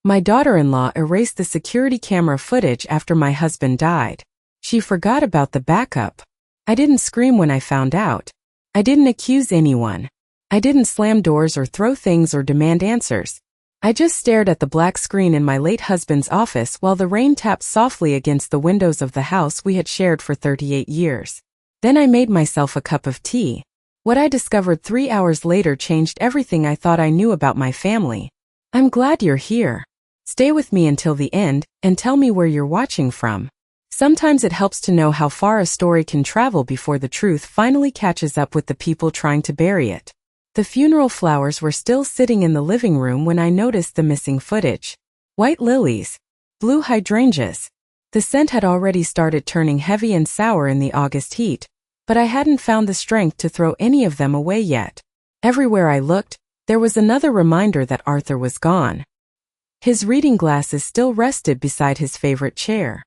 My daughter-in-law erased the security camera footage after my husband died. She forgot about the backup. I didn't scream when I found out. I didn't accuse anyone. I didn't slam doors or throw things or demand answers. I just stared at the black screen in my late husband's office while the rain tapped softly against the windows of the house we had shared for 38 years. Then I made myself a cup of tea. What I discovered 3 hours later changed everything I thought I knew about my family. I'm glad you're here. Stay with me until the end, and tell me where you're watching from. Sometimes it helps to know how far a story can travel before the truth finally catches up with the people trying to bury it. The funeral flowers were still sitting in the living room when I noticed the missing footage. White lilies. Blue hydrangeas. The scent had already started turning heavy and sour in the August heat, but I hadn't found the strength to throw any of them away yet. Everywhere I looked, there was another reminder that Arthur was gone. His reading glasses still rested beside his favorite chair.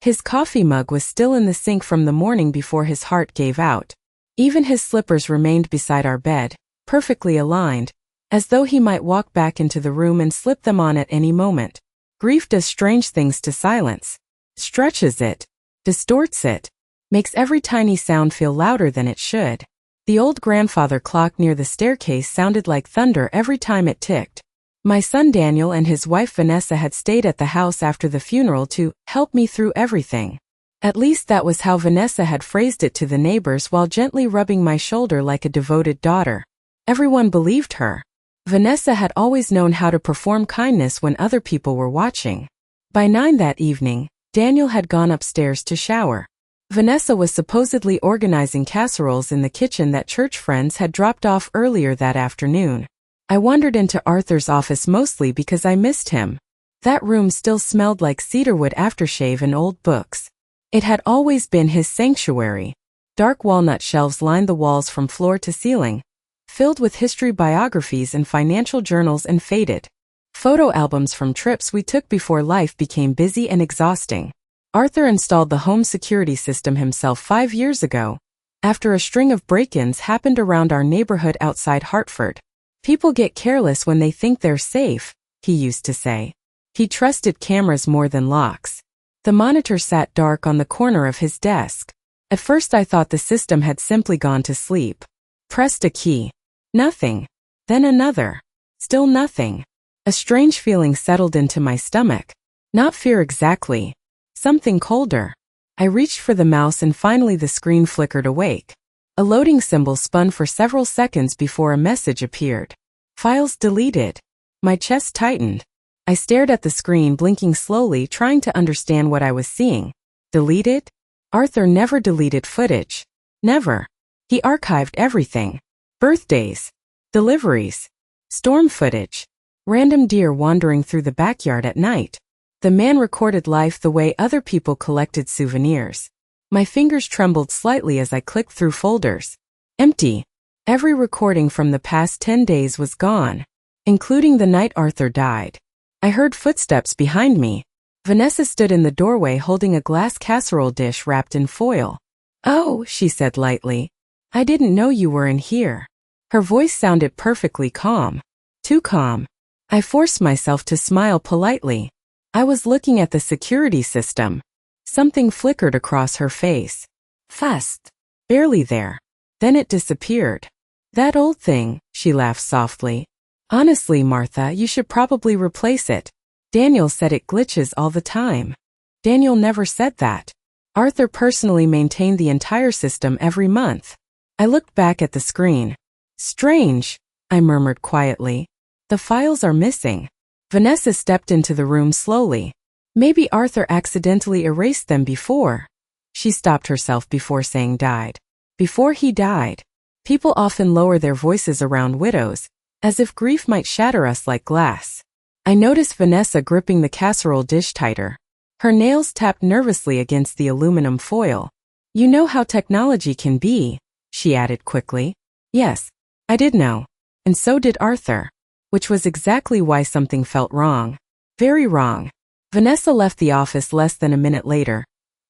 His coffee mug was still in the sink from the morning before his heart gave out. Even his slippers remained beside our bed, perfectly aligned, as though he might walk back into the room and slip them on at any moment. Grief does strange things to silence. Stretches it, distorts it, makes every tiny sound feel louder than it should. The old grandfather clock near the staircase sounded like thunder every time it ticked. My son Daniel and his wife Vanessa had stayed at the house after the funeral to help me through everything. At least that was how Vanessa had phrased it to the neighbors while gently rubbing my shoulder like a devoted daughter. Everyone believed her. Vanessa had always known how to perform kindness when other people were watching. By 9 that evening, Daniel had gone upstairs to shower. Vanessa was supposedly organizing casseroles in the kitchen that church friends had dropped off earlier that afternoon. I wandered into Arthur's office mostly because I missed him. That room still smelled like cedarwood aftershave and old books. It had always been his sanctuary. Dark walnut shelves lined the walls from floor to ceiling, filled with history biographies and financial journals and faded photo albums from trips we took before life became busy and exhausting. Arthur installed the home security system himself 5 years ago, after a string of break-ins happened around our neighborhood outside Hartford. People get careless when they think they're safe, he used to say. He trusted cameras more than locks. The monitor sat dark on the corner of his desk. At first I thought the system had simply gone to sleep. Pressed a key. Nothing. Then another. Still nothing. A strange feeling settled into my stomach. Not fear exactly. Something colder. I reached for the mouse and finally the screen flickered awake. A loading symbol spun for several seconds before a message appeared. Files deleted. My chest tightened. I stared at the screen, blinking slowly, trying to understand what I was seeing. Deleted? Arthur never deleted footage. Never. He archived everything. Birthdays. Deliveries. Storm footage. Random deer wandering through the backyard at night. The man recorded life the way other people collected souvenirs. My fingers trembled slightly as I clicked through folders. Empty. Every recording from the past 10 days was gone, including the night Arthur died. I heard footsteps behind me. Vanessa stood in the doorway holding a glass casserole dish wrapped in foil. "Oh," she said lightly. "I didn't know you were in here." Her voice sounded perfectly calm. Too calm. I forced myself to smile politely. I was looking at the security system. Something flickered across her face. Fast. Barely there. Then it disappeared. "That old thing," she laughed softly. "Honestly, Martha, you should probably replace it. Daniel said it glitches all the time." Daniel never said that. Arthur personally maintained the entire system every month. I looked back at the screen. "Strange," I murmured quietly. "The files are missing." Vanessa stepped into the room slowly. "Maybe Arthur accidentally erased them before." She stopped herself before saying died. Before he died. People often lower their voices around widows, as if grief might shatter us like glass. I noticed Vanessa gripping the casserole dish tighter. Her nails tapped nervously against the aluminum foil. "You know how technology can be," she added quickly. Yes, I did know. And so did Arthur. Which was exactly why something felt wrong. Very wrong. Vanessa left the office less than a minute later,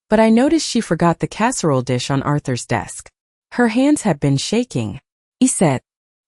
but I noticed she forgot the casserole dish on Arthur's desk. Her hands had been shaking. He sat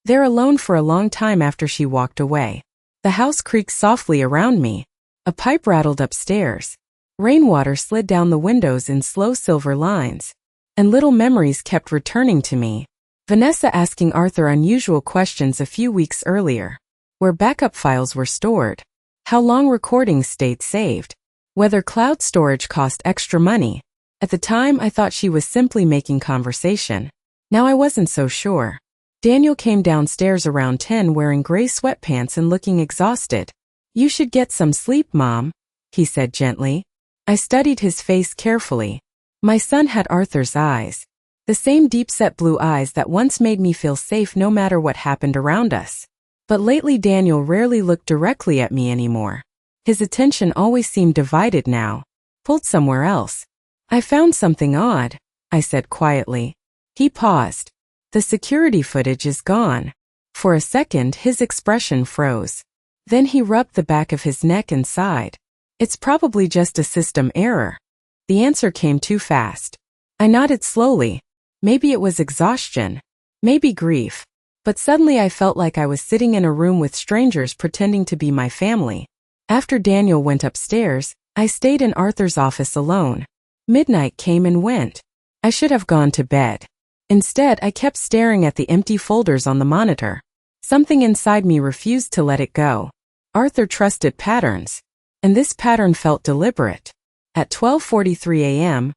there alone for a long time after she walked away. The house creaked softly around me. A pipe rattled upstairs. Rainwater slid down the windows in slow silver lines. And little memories kept returning to me. Vanessa asking Arthur unusual questions a few weeks earlier. Where backup files were stored. How long recordings stayed saved. Whether cloud storage cost extra money. At the time, I thought she was simply making conversation. Now I wasn't so sure. Daniel came downstairs around 10 wearing gray sweatpants and looking exhausted. "You should get some sleep, Mom," he said gently. I studied his face carefully. My son had Arthur's eyes. The same deep-set blue eyes that once made me feel safe no matter what happened around us. But lately Daniel rarely looked directly at me anymore. His attention always seemed divided now, pulled somewhere else. "I found something odd," I said quietly. He paused. "The security footage is gone." For a second his expression froze. Then he rubbed the back of his neck and sighed. "It's probably just a system error." The answer came too fast. I nodded slowly. Maybe it was exhaustion. Maybe grief. But suddenly I felt like I was sitting in a room with strangers pretending to be my family. After Daniel went upstairs, I stayed in Arthur's office alone. Midnight came and went. I should have gone to bed. Instead, I kept staring at the empty folders on the monitor. Something inside me refused to let it go. Arthur trusted patterns. And this pattern felt deliberate. At 12:43 a.m.,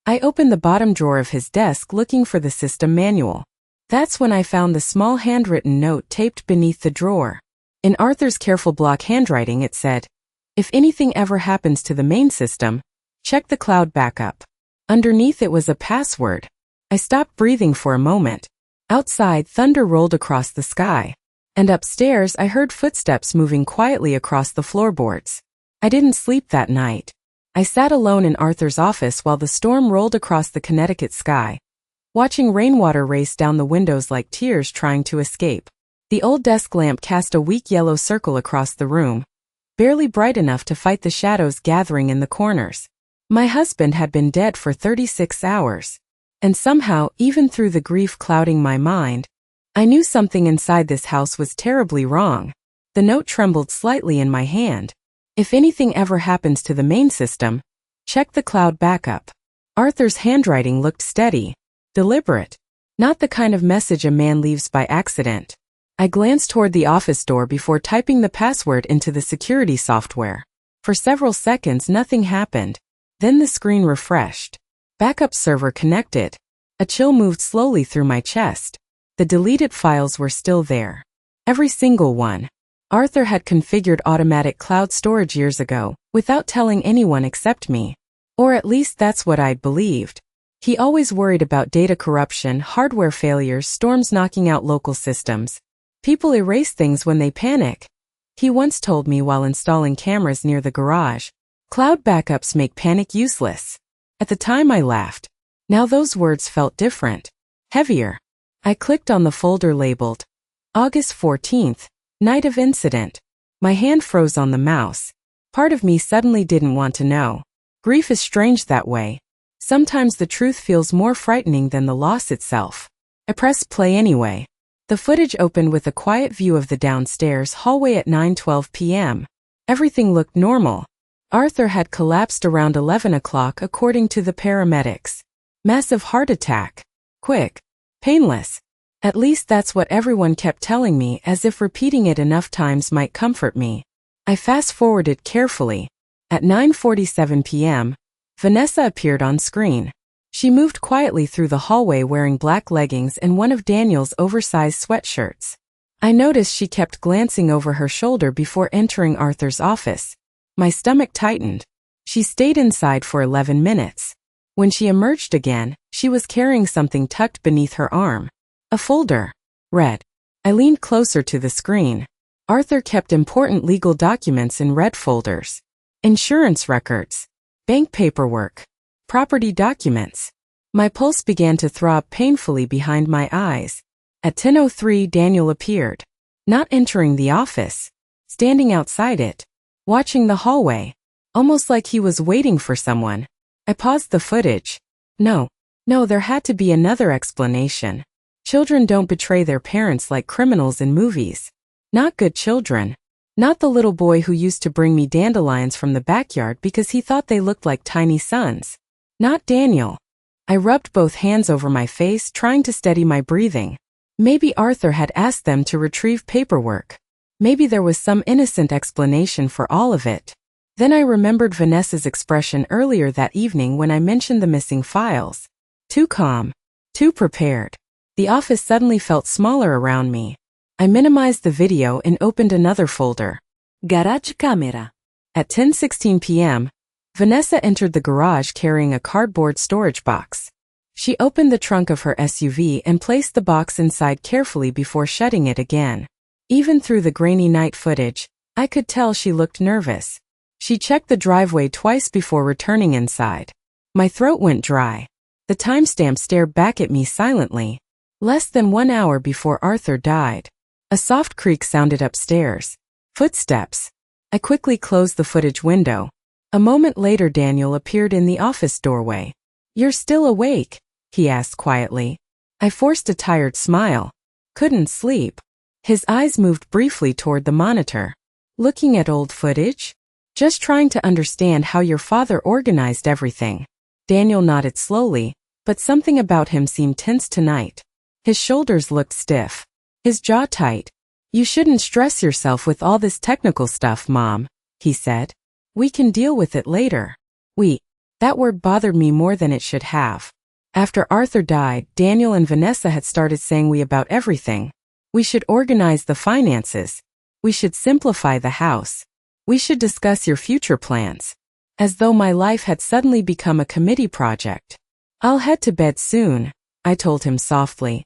I opened the bottom drawer of his desk looking for the system manual. That's when I found the small handwritten note taped beneath the drawer. In Arthur's careful block handwriting it said, "If anything ever happens to the main system, check the cloud backup." Underneath it was a password. I stopped breathing for a moment. Outside, thunder rolled across the sky. And upstairs, I heard footsteps moving quietly across the floorboards. I didn't sleep that night. I sat alone in Arthur's office while the storm rolled across the Connecticut sky, watching rainwater race down the windows like tears trying to escape. The old desk lamp cast a weak yellow circle across the room, barely bright enough to fight the shadows gathering in the corners. My husband had been dead for 36 hours. And somehow, even through the grief clouding my mind, I knew something inside this house was terribly wrong. The note trembled slightly in my hand. "If anything ever happens to the main system, check the cloud backup." Arthur's handwriting looked steady, deliberate, not the kind of message a man leaves by accident. I glanced toward the office door before typing the password into the security software. For several seconds nothing happened. Then the screen refreshed. Backup server connected. A chill moved slowly through my chest. The deleted files were still there. Every single one. Arthur had configured automatic cloud storage years ago, without telling anyone except me. Or at least that's what I'd believed. He always worried about data corruption, hardware failures, storms knocking out local systems. People erase things when they panic. He once told me while installing cameras near the garage, "Cloud backups make panic useless." At the time I laughed. Now those words felt different. Heavier. I clicked on the folder labeled August 14th, Night of Incident. My hand froze on the mouse. Part of me suddenly didn't want to know. Grief is strange that way. Sometimes the truth feels more frightening than the loss itself. I pressed play anyway. The footage opened with a quiet view of the downstairs hallway at 9:12 p.m. Everything looked normal. Arthur had collapsed around 11 o'clock according to the paramedics. Massive heart attack. Quick. Painless. At least that's what everyone kept telling me, as if repeating it enough times might comfort me. I fast-forwarded carefully. At 9:47 p.m., Vanessa appeared on screen. She moved quietly through the hallway wearing black leggings and one of Daniel's oversized sweatshirts. I noticed she kept glancing over her shoulder before entering Arthur's office. My stomach tightened. She stayed inside for 11 minutes. When she emerged again, she was carrying something tucked beneath her arm. A folder. Red. I leaned closer to the screen. Arthur kept important legal documents in red folders. Insurance records. Bank paperwork. Property documents. My pulse began to throb painfully behind my eyes. At 10:03 Daniel appeared. Not entering the office. Standing outside it. Watching the hallway. Almost like he was waiting for someone. I paused the footage. No, there had to be another explanation. Children don't betray their parents like criminals in movies. Not good children. Not the little boy who used to bring me dandelions from the backyard because he thought they looked like tiny suns. Not Daniel. I rubbed both hands over my face, trying to steady my breathing. Maybe Arthur had asked them to retrieve paperwork. Maybe there was some innocent explanation for all of it. Then I remembered Vanessa's expression earlier that evening when I mentioned the missing files. Too calm. Too prepared. The office suddenly felt smaller around me. I minimized the video and opened another folder. Garage camera. At 10:16 p.m., Vanessa entered the garage carrying a cardboard storage box. She opened the trunk of her SUV and placed the box inside carefully before shutting it again. Even through the grainy night footage, I could tell she looked nervous. She checked the driveway twice before returning inside. My throat went dry. The timestamp stared back at me silently. Less than 1 hour before Arthur died. A soft creak sounded upstairs. Footsteps. I quickly closed the footage window. A moment later, Daniel appeared in the office doorway. "You're still awake?" he asked quietly. I forced a tired smile. Couldn't sleep. His eyes moved briefly toward the monitor. "Looking at old footage?" "Just trying to understand how your father organized everything." Daniel nodded slowly, but something about him seemed tense tonight. His shoulders looked stiff. His jaw tight. "You shouldn't stress yourself with all this technical stuff, Mom," he said. "We can deal with it later." That word bothered me more than it should have. After Arthur died, Daniel and Vanessa had started saying we about everything. We should organize the finances. We should simplify the house. We should discuss your future plans. As though my life had suddenly become a committee project. "I'll head to bed soon," I told him softly.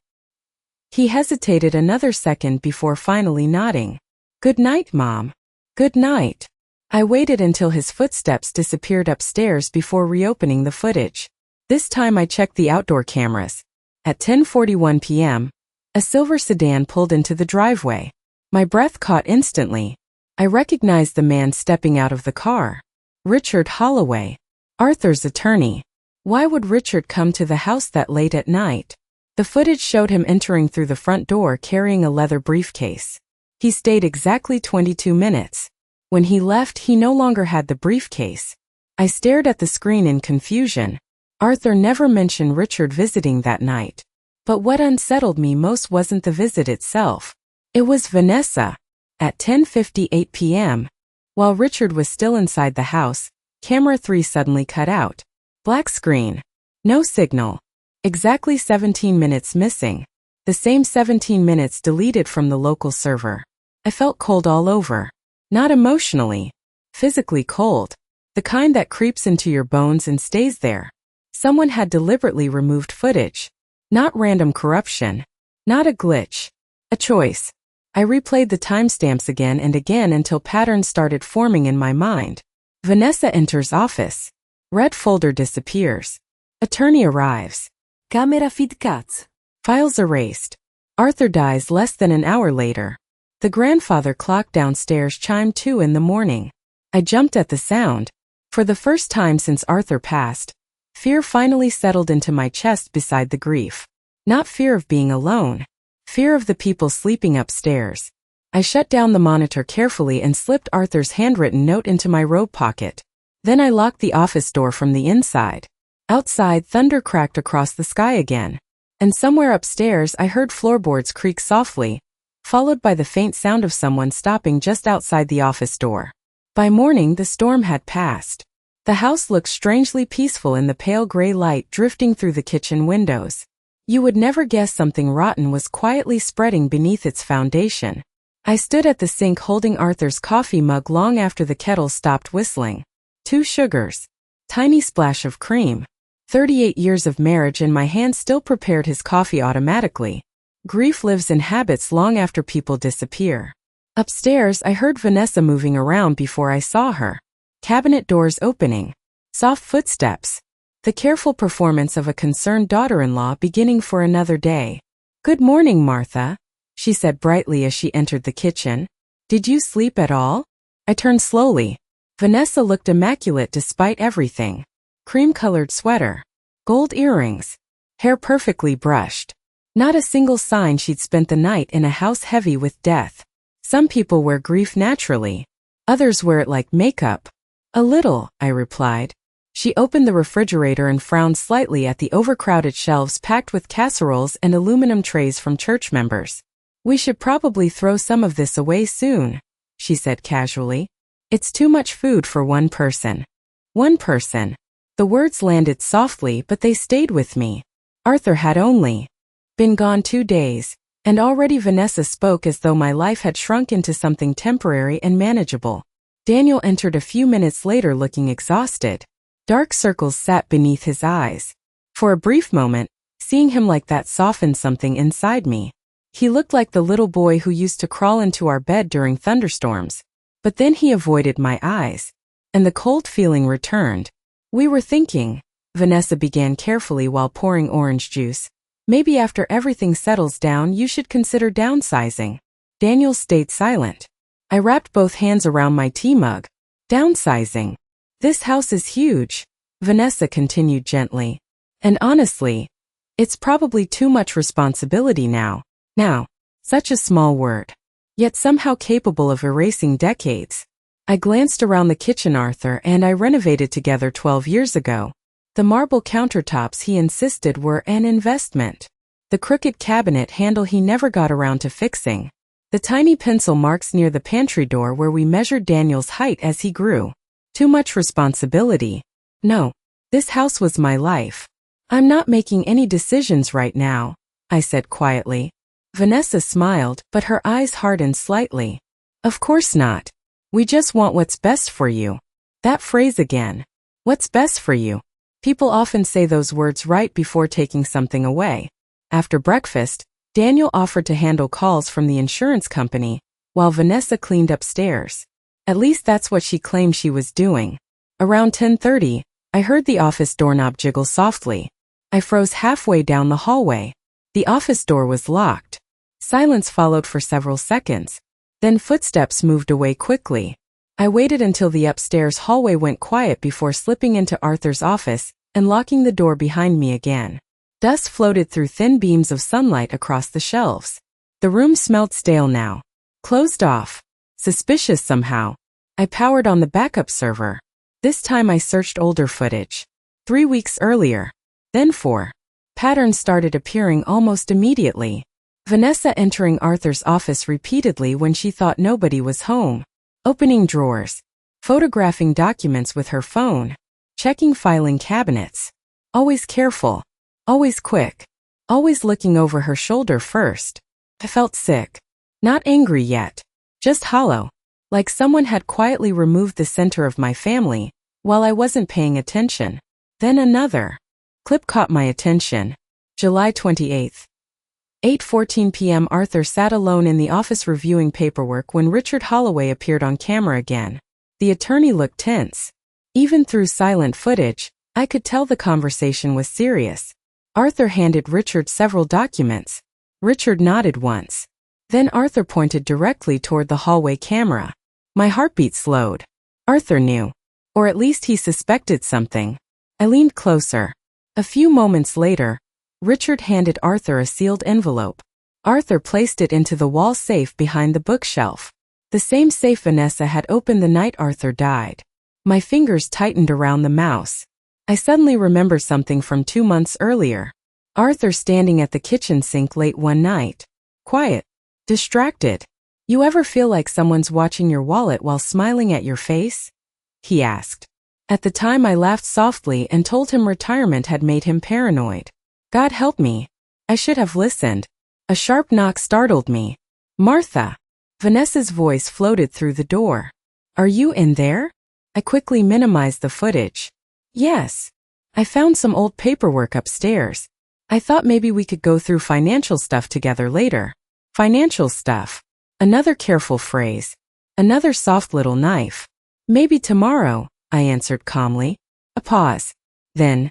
He hesitated another second before finally nodding. "Good night, Mom." "Good night." I waited until his footsteps disappeared upstairs before reopening the footage. This time I checked the outdoor cameras. At 10:41 p.m., a silver sedan pulled into the driveway. My breath caught instantly. I recognized the man stepping out of the car. Richard Holloway, Arthur's attorney. Why would Richard come to the house that late at night? The footage showed him entering through the front door carrying a leather briefcase. He stayed exactly 22 minutes. When he left, he no longer had the briefcase. I stared at the screen in confusion. Arthur never mentioned Richard visiting that night. But what unsettled me most wasn't the visit itself. It was Vanessa. At 10:58 p.m., while Richard was still inside the house, camera 3 suddenly cut out. Black screen. No signal. Exactly 17 minutes missing. The same 17 minutes deleted from the local server. I felt cold all over. Not emotionally. Physically cold. The kind that creeps into your bones and stays there. Someone had deliberately removed footage. Not random corruption. Not a glitch. A choice. I replayed the timestamps again and again until patterns started forming in my mind. Vanessa enters office. Red folder disappears. Attorney arrives. Camera feed cuts. Files erased. Arthur dies less than an hour later. The grandfather clock downstairs chimed 2 in the morning. I jumped at the sound. For the first time since Arthur passed, fear finally settled into my chest beside the grief. Not fear of being alone. Fear of the people sleeping upstairs. I shut down the monitor carefully and slipped Arthur's handwritten note into my robe pocket. Then I locked the office door from the inside. Outside, thunder cracked across the sky again. And somewhere upstairs I heard floorboards creak softly, followed by the faint sound of someone stopping just outside the office door. By morning, the storm had passed. The house looked strangely peaceful in the pale gray light drifting through the kitchen windows. You would never guess something rotten was quietly spreading beneath its foundation. I stood at the sink holding Arthur's coffee mug long after the kettle stopped whistling. 2 sugars. Tiny splash of cream. 38 years of marriage and my hand still prepared his coffee automatically. Grief lives in habits long after people disappear. Upstairs, I heard Vanessa moving around before I saw her. Cabinet doors opening. Soft footsteps. The careful performance of a concerned daughter-in-law beginning for another day. "Good morning, Martha," she said brightly as she entered the kitchen. "Did you sleep at all?" I turned slowly. Vanessa looked immaculate despite everything. Cream-colored sweater. Gold earrings. Hair perfectly brushed. Not a single sign she'd spent the night in a house heavy with death. Some people wear grief naturally. Others wear it like makeup. A little, I replied. She opened the refrigerator and frowned slightly at the overcrowded shelves packed with casseroles and aluminum trays from church members. We should probably throw some of this away soon, she said casually. It's too much food for one person. One person. The words landed softly, but they stayed with me. Arthur had only been gone 2 days, and already Vanessa spoke as though my life had shrunk into something temporary and manageable. Daniel entered a few minutes later looking exhausted. Dark circles sat beneath his eyes. For a brief moment, seeing him like that softened something inside me. He looked like the little boy who used to crawl into our bed during thunderstorms. But then he avoided my eyes, and the cold feeling returned. We were thinking, Vanessa began carefully while pouring orange juice. Maybe after everything settles down you should consider downsizing. Daniel stayed silent. I wrapped both hands around my tea mug. Downsizing. This house is huge, Vanessa continued gently. And honestly, it's probably too much responsibility now. Now, such a small word, yet somehow capable of erasing decades. I glanced around the kitchen. Arthur and I renovated together 12 years ago. The marble countertops he insisted were an investment. The crooked cabinet handle he never got around to fixing. The tiny pencil marks near the pantry door where we measured Daniel's height as he grew. Too much responsibility. No, this house was my life. I'm not making any decisions right now, I said quietly. Vanessa smiled, but her eyes hardened slightly. Of course not. We just want what's best for you. That phrase again. What's best for you? People often say those words right before taking something away. After breakfast, Daniel offered to handle calls from the insurance company, while Vanessa cleaned upstairs. At least that's what she claimed she was doing. Around 10:30, I heard the office doorknob jiggle softly. I froze halfway down the hallway. The office door was locked. Silence followed for several seconds. Then footsteps moved away quickly. I waited until the upstairs hallway went quiet before slipping into Arthur's office and locking the door behind me again. Dust floated through thin beams of sunlight across the shelves. The room smelled stale now. Closed off. Suspicious somehow. I powered on the backup server. This time I searched older footage. 3 weeks earlier. Then 4. Patterns started appearing almost immediately. Vanessa entering Arthur's office repeatedly when she thought nobody was home. Opening drawers. Photographing documents with her phone. Checking filing cabinets. Always careful. Always quick. Always looking over her shoulder first. I felt sick. Not angry yet. Just hollow. Like someone had quietly removed the center of my family, while I wasn't paying attention. Then another clip caught my attention. July 28th. 8:14 p.m. Arthur sat alone in the office reviewing paperwork when Richard Holloway appeared on camera again. The attorney looked tense. Even through silent footage, I could tell the conversation was serious. Arthur handed Richard several documents. Richard nodded once. Then Arthur pointed directly toward the hallway camera. My heartbeat slowed. Arthur knew. Or at least he suspected something. I leaned closer. A few moments later, Richard handed Arthur a sealed envelope. Arthur placed it into the wall safe behind the bookshelf. The same safe Vanessa had opened the night Arthur died. My fingers tightened around the mouse. I suddenly remembered something from 2 months earlier. Arthur standing at the kitchen sink late one night. Quiet. Distracted. You ever feel like someone's watching your wallet while smiling at your face? He asked. At the time I laughed softly and told him retirement had made him paranoid. God help me. I should have listened. A sharp knock startled me. Martha. Vanessa's voice floated through the door. Are you in there? I quickly minimized the footage. Yes. I found some old paperwork upstairs. I thought maybe we could go through financial stuff together later. Financial stuff. Another careful phrase. Another soft little knife. Maybe tomorrow, I answered calmly. A pause. Then,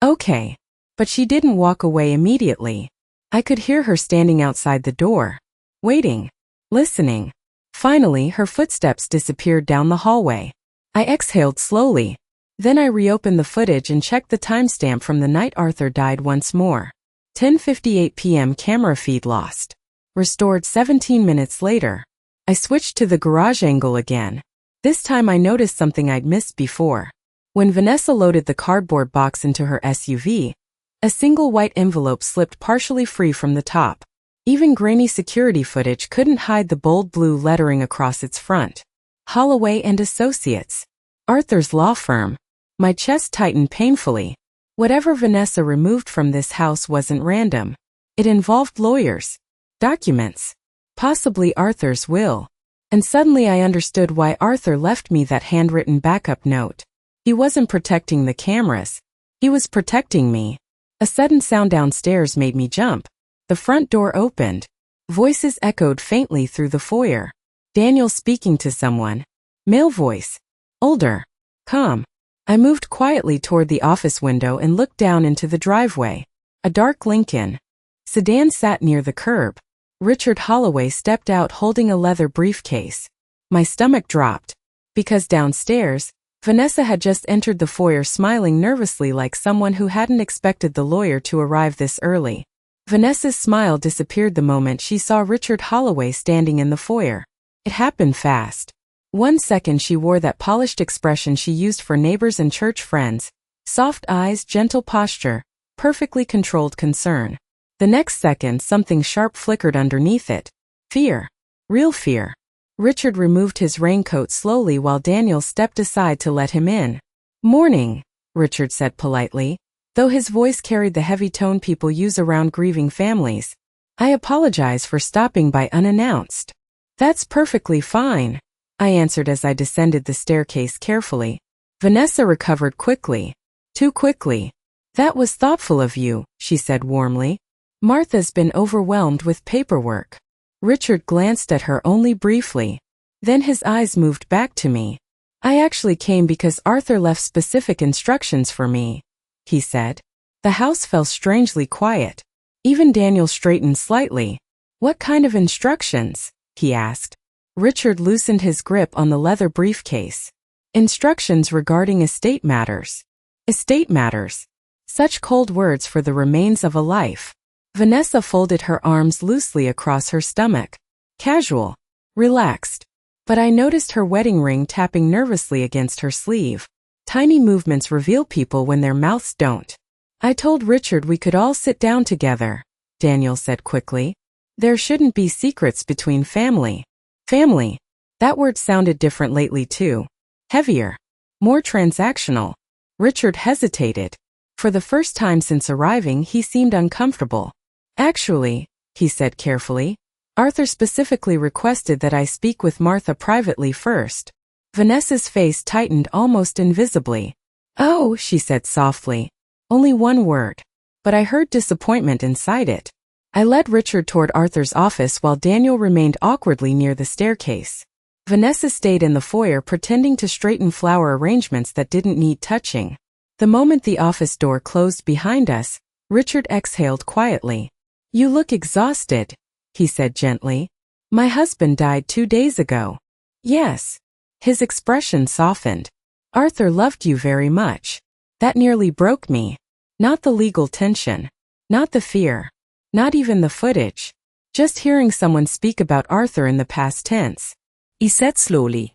okay. But she didn't walk away immediately. I could hear her standing outside the door. Waiting. Listening. Finally, her footsteps disappeared down the hallway. I exhaled slowly. Then I reopened the footage and checked the timestamp from the night Arthur died once more. 10:58 p.m. camera feed lost. Restored 17 minutes later. I switched to the garage angle again. This time I noticed something I'd missed before. When Vanessa loaded the cardboard box into her SUV, a single white envelope slipped partially free from the top. Even grainy security footage couldn't hide the bold blue lettering across its front. Holloway and Associates. Arthur's law firm. My chest tightened painfully. Whatever Vanessa removed from this house wasn't random. It involved lawyers, documents, possibly Arthur's will. And suddenly I understood why Arthur left me that handwritten backup note. He wasn't protecting the cameras. He was protecting me. A sudden sound downstairs made me jump. The front door opened. Voices echoed faintly through the foyer. Daniel speaking to someone. Male voice. Older. Calm. I moved quietly toward the office window and looked down into the driveway. A dark Lincoln sedan sat near the curb. Richard Holloway stepped out holding a leather briefcase. My stomach dropped. Because downstairs, Vanessa had just entered the foyer smiling nervously like someone who hadn't expected the lawyer to arrive this early. Vanessa's smile disappeared the moment she saw Richard Holloway standing in the foyer. It happened fast. 1 second she wore that polished expression she used for neighbors and church friends. Soft eyes, gentle posture, perfectly controlled concern. The next second something sharp flickered underneath it. Fear. Real fear. Richard removed his raincoat slowly while Daniel stepped aside to let him in. "Morning," Richard said politely, though his voice carried the heavy tone people use around grieving families. "I apologize for stopping by unannounced." "That's perfectly fine," I answered as I descended the staircase carefully. Vanessa recovered quickly. Too quickly. "That was thoughtful of you," she said warmly. "Martha's been overwhelmed with paperwork." Richard glanced at her only briefly. Then his eyes moved back to me. "I actually came because Arthur left specific instructions for me," he said. The house fell strangely quiet. Even Daniel straightened slightly. "What kind of instructions?" he asked. Richard loosened his grip on the leather briefcase. "Instructions regarding estate matters." Estate matters. Such cold words for the remains of a life. Vanessa folded her arms loosely across her stomach. Casual. Relaxed. But I noticed her wedding ring tapping nervously against her sleeve. Tiny movements reveal people when their mouths don't. "I told Richard we could all sit down together," Daniel said quickly. "There shouldn't be secrets between family." Family. That word sounded different lately too. Heavier. More transactional. Richard hesitated. For the first time since arriving, he seemed uncomfortable. "Actually," he said carefully, "Arthur specifically requested that I speak with Martha privately first." Vanessa's face tightened almost invisibly. "Oh," she said softly. Only one word. But I heard disappointment inside it. I led Richard toward Arthur's office while Daniel remained awkwardly near the staircase. Vanessa stayed in the foyer pretending to straighten flower arrangements that didn't need touching. The moment the office door closed behind us, Richard exhaled quietly. "You look exhausted," he said gently. "My husband died 2 days ago." "Yes." His expression softened. "Arthur loved you very much." That nearly broke me. Not the legal tension. Not the fear. Not even the footage. Just hearing someone speak about Arthur in the past tense. He said slowly.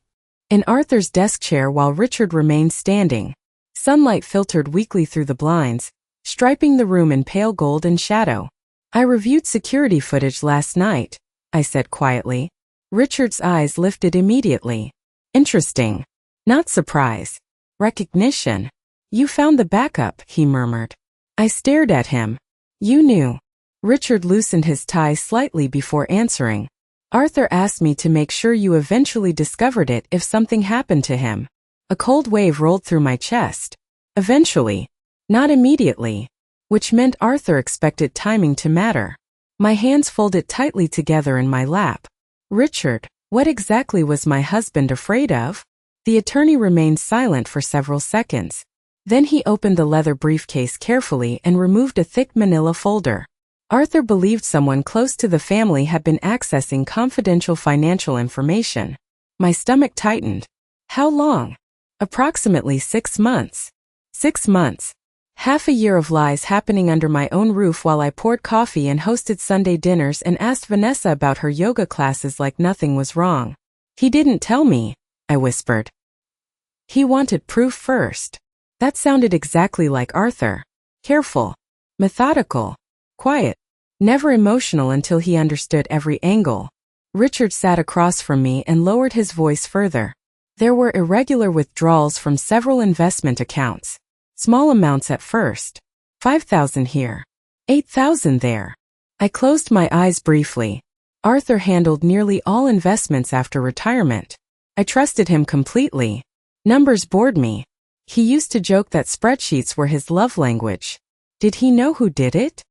In Arthur's desk chair while Richard remained standing. Sunlight filtered weakly through the blinds, striping the room in pale gold and shadow. "I reviewed security footage last night," I said quietly. Richard's eyes lifted immediately. "Interesting." Not surprise. Recognition. "You found the backup," he murmured. I stared at him. "You knew." Richard loosened his tie slightly before answering. "Arthur asked me to make sure you eventually discovered it if something happened to him." A cold wave rolled through my chest. Eventually. Not immediately. Which meant Arthur expected timing to matter. My hands folded tightly together in my lap. "Richard, what exactly was my husband afraid of?" The attorney remained silent for several seconds. Then he opened the leather briefcase carefully and removed a thick manila folder. Arthur believed someone close to the family had been accessing confidential financial information. My stomach tightened. How long? Approximately 6 months. 6 months. Half a year of lies happening under my own roof while I poured coffee and hosted Sunday dinners and asked Vanessa about her yoga classes like nothing was wrong. He didn't tell me, I whispered. He wanted proof first. That sounded exactly like Arthur. Careful, methodical, quiet, never emotional until he understood every angle. Richard sat across from me and lowered his voice further. There were irregular withdrawals from several investment accounts. Small amounts at first. 5,000 here. 8,000 there. I closed my eyes briefly. Arthur handled nearly all investments after retirement. I trusted him completely. Numbers bored me. He used to joke that spreadsheets were his love language. Did he know who did it?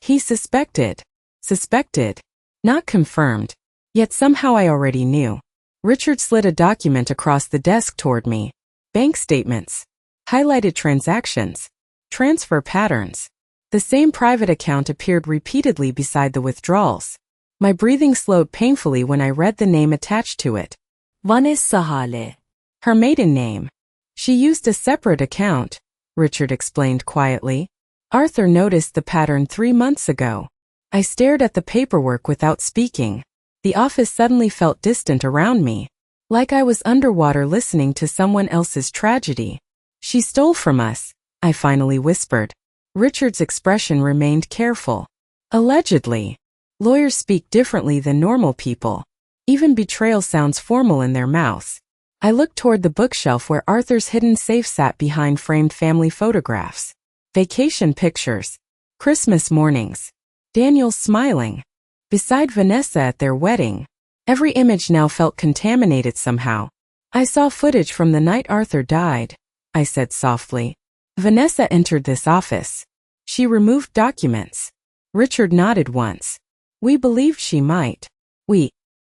He suspected. Suspected. Not confirmed. Yet somehow I already knew. Richard slid a document across the desk toward me. Bank statements. Highlighted transactions. Transfer patterns. The same private account appeared repeatedly beside the withdrawals. My breathing slowed painfully when I read the name attached to it. Vanessa Hale. Her maiden name. She used a separate account, Richard explained quietly. Arthur noticed the pattern 3 months ago. I stared at the paperwork without speaking. The office suddenly felt distant around me, like I was underwater listening to someone else's tragedy. She stole from us, I finally whispered. Richard's expression remained careful. Allegedly. Lawyers speak differently than normal people. Even betrayal sounds formal in their mouths. I looked toward the bookshelf where Arthur's hidden safe sat behind framed family photographs. Vacation pictures. Christmas mornings. Daniel smiling. Beside Vanessa at their wedding. Every image now felt contaminated somehow. I saw footage from the night Arthur died, I said softly. Vanessa entered this office. She removed documents. Richard nodded once. We believed she might.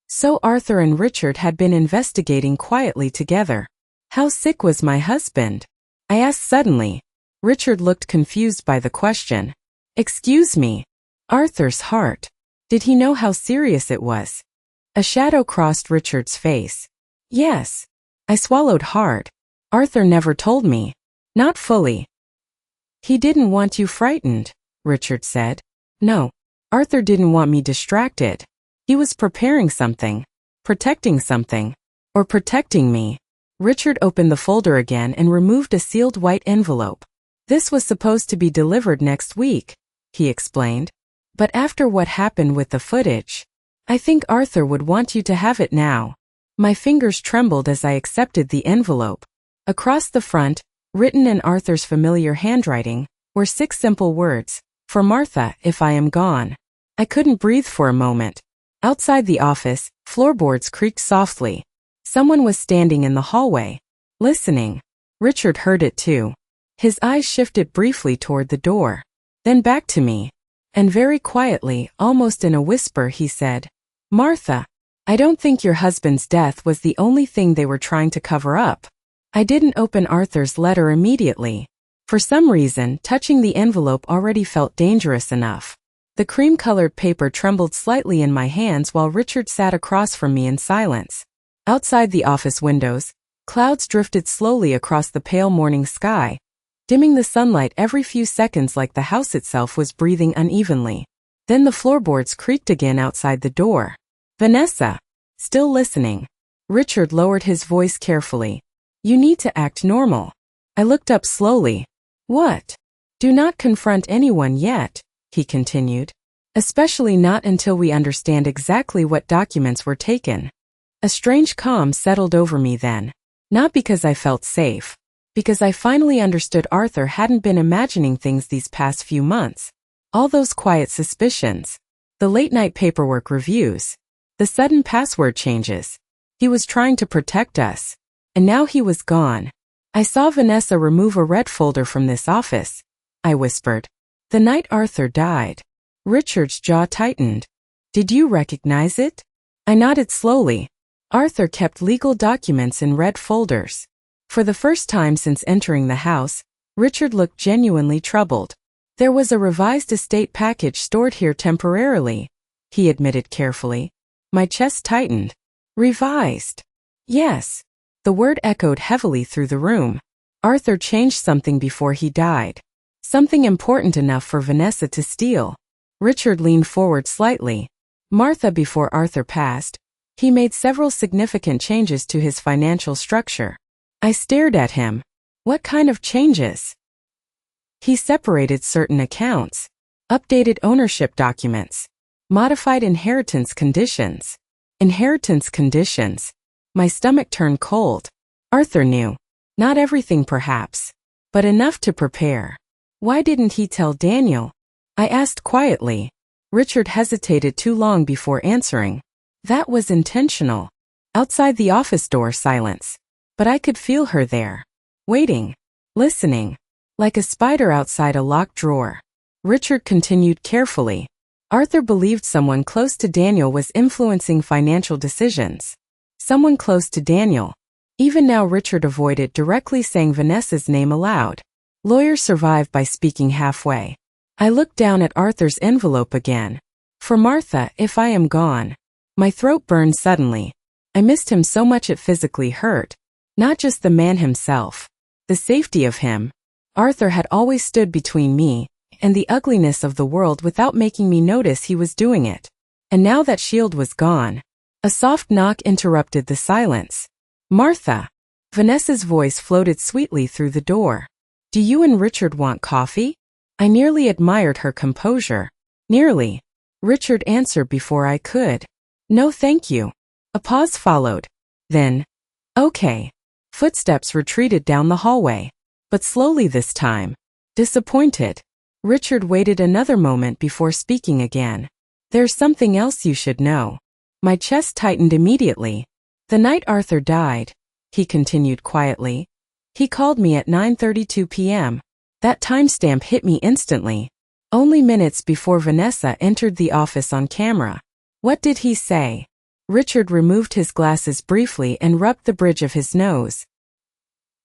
So Arthur and Richard had been investigating quietly together. How sick was my husband? I asked suddenly. Richard looked confused by the question. Excuse me. Arthur's heart. Did he know how serious it was? A shadow crossed Richard's face. Yes. I swallowed hard. Arthur never told me. Not fully. He didn't want you frightened, Richard said. No. Arthur didn't want me distracted. He was preparing something. Protecting something. Or protecting me. Richard opened the folder again and removed a sealed white envelope. This was supposed to be delivered next week, he explained. But after what happened with the footage, I think Arthur would want you to have it now. My fingers trembled as I accepted the envelope. Across the front, written in Arthur's familiar handwriting, were 6 simple words. For Martha, if I am gone. I couldn't breathe for a moment. Outside the office, floorboards creaked softly. Someone was standing in the hallway, listening. Richard heard it too. His eyes shifted briefly toward the door, then back to me. And very quietly, almost in a whisper, he said, Martha, I don't think your husband's death was the only thing they were trying to cover up. I didn't open Arthur's letter immediately. For some reason, touching the envelope already felt dangerous enough. The cream-colored paper trembled slightly in my hands while Richard sat across from me in silence. Outside the office windows, clouds drifted slowly across the pale morning sky, dimming the sunlight every few seconds like the house itself was breathing unevenly. Then the floorboards creaked again outside the door. Vanessa, still listening. Richard lowered his voice carefully. You need to act normal. I looked up slowly. What? Do not confront anyone yet, he continued. Especially not until we understand exactly what documents were taken. A strange calm settled over me then. Not because I felt safe. Because I finally understood Arthur hadn't been imagining things these past few months. All those quiet suspicions. The late-night paperwork reviews. The sudden password changes. He was trying to protect us. And now he was gone. I saw Vanessa remove a red folder from this office, I whispered. The night Arthur died. Richard's jaw tightened. Did you recognize it? I nodded slowly. Arthur kept legal documents in red folders. For the first time since entering the house, Richard looked genuinely troubled. There was a revised estate package stored here temporarily, he admitted carefully. My chest tightened. Revised. Yes. The word echoed heavily through the room. Arthur changed something before he died. Something important enough for Vanessa to steal. Richard leaned forward slightly. Martha, before Arthur passed, he made several significant changes to his financial structure. I stared at him. What kind of changes? He separated certain accounts, updated ownership documents, modified inheritance conditions. Inheritance conditions. My stomach turned cold. Arthur knew. Not everything perhaps, but enough to prepare. Why didn't he tell Daniel? I asked quietly. Richard hesitated too long before answering. That was intentional. Outside the office door, silence. But I could feel her there. Waiting. Listening. Like a spider outside a locked drawer. Richard continued carefully. Arthur believed someone close to Daniel was influencing financial decisions. Someone close to Daniel. Even now Richard avoided directly saying Vanessa's name aloud. Lawyers survive by speaking halfway. I looked down at Arthur's envelope again. For Martha, if I am gone. My throat burned suddenly. I missed him so much it physically hurt. Not just the man himself. The safety of him. Arthur had always stood between me and the ugliness of the world without making me notice he was doing it. And now that shield was gone. A soft knock interrupted the silence. Martha. Vanessa's voice floated sweetly through the door. Do you and Richard want coffee? I nearly admired her composure. Nearly. Richard answered before I could. No thank you. A pause followed. Then, okay. Footsteps retreated down the hallway. But slowly this time. Disappointed. Richard waited another moment before speaking again. There's something else you should know. My chest tightened immediately. The night Arthur died, he continued quietly, he called me at 9:32 p.m. That timestamp hit me instantly. Only minutes before Vanessa entered the office on camera. What did he say? Richard removed his glasses briefly and rubbed the bridge of his nose.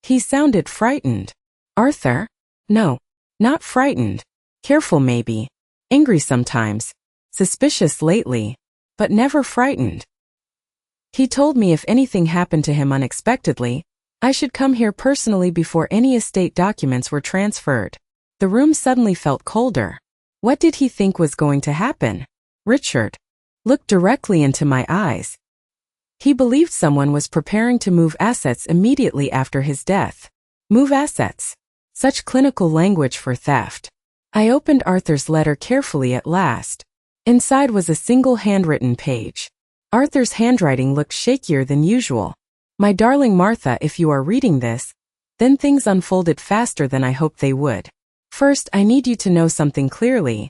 He sounded frightened. Arthur? No. Not frightened. Careful maybe. Angry sometimes. Suspicious lately. But never frightened. He told me if anything happened to him unexpectedly, I should come here personally before any estate documents were transferred. The room suddenly felt colder. What did he think was going to happen? Richard looked directly into my eyes. He believed someone was preparing to move assets immediately after his death. Move assets. Such clinical language for theft. I opened Arthur's letter carefully at last. Inside was a single handwritten page. Arthur's handwriting looked shakier than usual. My darling Martha, if you are reading this, then things unfolded faster than I hoped they would. First, I need you to know something clearly.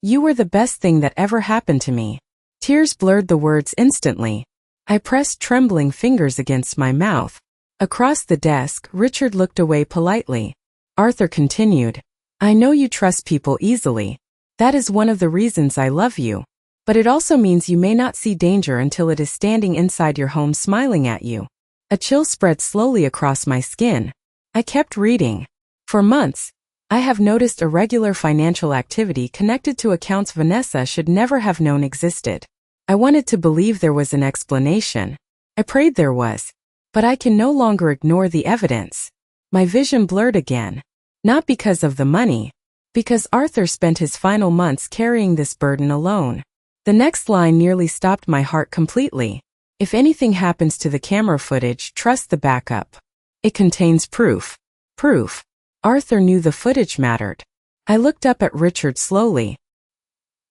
You were the best thing that ever happened to me. Tears blurred the words instantly. I pressed trembling fingers against my mouth. Across the desk, Richard looked away politely. Arthur continued. I know you trust people easily. That is one of the reasons I love you. But it also means you may not see danger until it is standing inside your home smiling at you. A chill spread slowly across my skin. I kept reading. For months, I have noticed irregular financial activity connected to accounts Vanessa should never have known existed. I wanted to believe there was an explanation. I prayed there was. But I can no longer ignore the evidence. My vision blurred again. Not because of the money. Because Arthur spent his final months carrying this burden alone. The next line nearly stopped my heart completely. If anything happens to the camera footage, trust the backup. It contains proof. Proof. Arthur knew the footage mattered. I looked up at Richard slowly.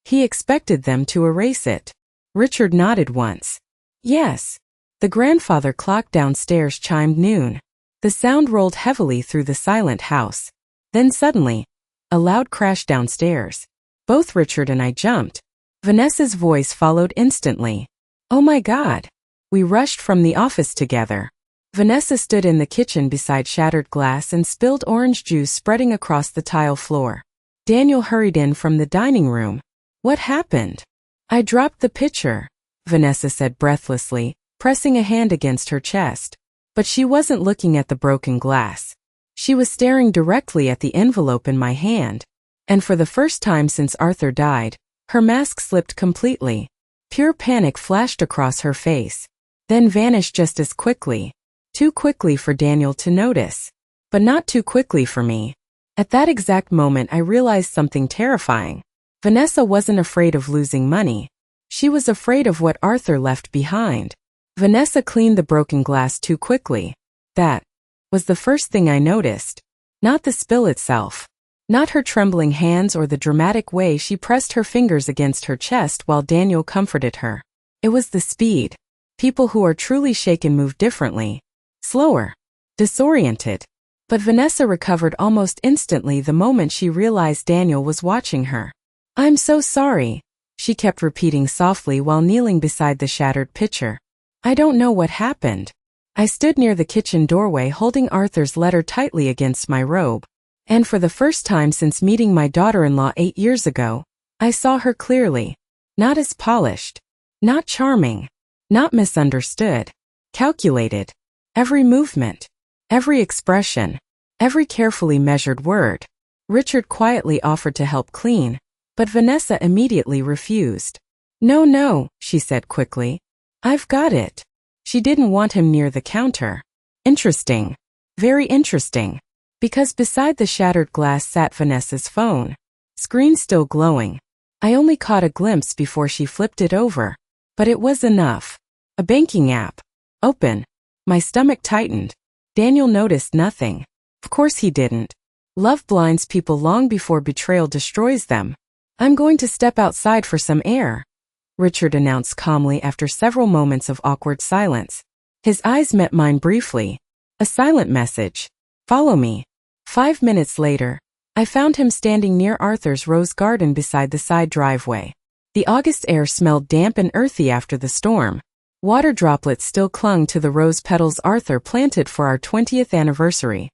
He expected them to erase it. Richard nodded once. Yes. The grandfather clock downstairs chimed noon. The sound rolled heavily through the silent house. Then suddenly, a loud crash downstairs. Both Richard and I jumped. Vanessa's voice followed instantly. Oh my God. We rushed from the office together. Vanessa stood in the kitchen beside shattered glass and spilled orange juice spreading across the tile floor. Daniel hurried in from the dining room. What happened? I dropped the pitcher, Vanessa said breathlessly, pressing a hand against her chest. But she wasn't looking at the broken glass. She was staring directly at the envelope in my hand. And for the first time since Arthur died, her mask slipped completely. Pure panic flashed across her face. Then vanished just as quickly. Too quickly for Daniel to notice. But not too quickly for me. At that exact moment I realized something terrifying. Vanessa wasn't afraid of losing money. She was afraid of what Arthur left behind. Vanessa cleaned the broken glass too quickly. That was the first thing I noticed. Not the spill itself. Not her trembling hands or the dramatic way she pressed her fingers against her chest while Daniel comforted her. It was the speed. People who are truly shaken move differently. Slower. Disoriented. But Vanessa recovered almost instantly the moment she realized Daniel was watching her. "I'm so sorry," she kept repeating softly while kneeling beside the shattered pitcher. "I don't know what happened." I stood near the kitchen doorway holding Arthur's letter tightly against my robe. And for the first time since meeting my daughter-in-law 8 years ago, I saw her clearly. Not as polished. Not charming. Not misunderstood. Calculated. Every movement. Every expression. Every carefully measured word. Richard quietly offered to help clean, but Vanessa immediately refused. No, she said quickly. "I've got it." She didn't want him near the counter. Interesting. Very interesting. Because beside the shattered glass sat Vanessa's phone. Screen still glowing. I only caught a glimpse before she flipped it over. But it was enough. A banking app. Open. My stomach tightened. Daniel noticed nothing. Of course he didn't. Love blinds people long before betrayal destroys them. "I'm going to step outside for some air," Richard announced calmly after several moments of awkward silence. His eyes met mine briefly. A silent message. "Follow me." 5 minutes later, I found him standing near Arthur's rose garden beside the side driveway. The August air smelled damp and earthy after the storm. Water droplets still clung to the rose petals Arthur planted for our 20th anniversary.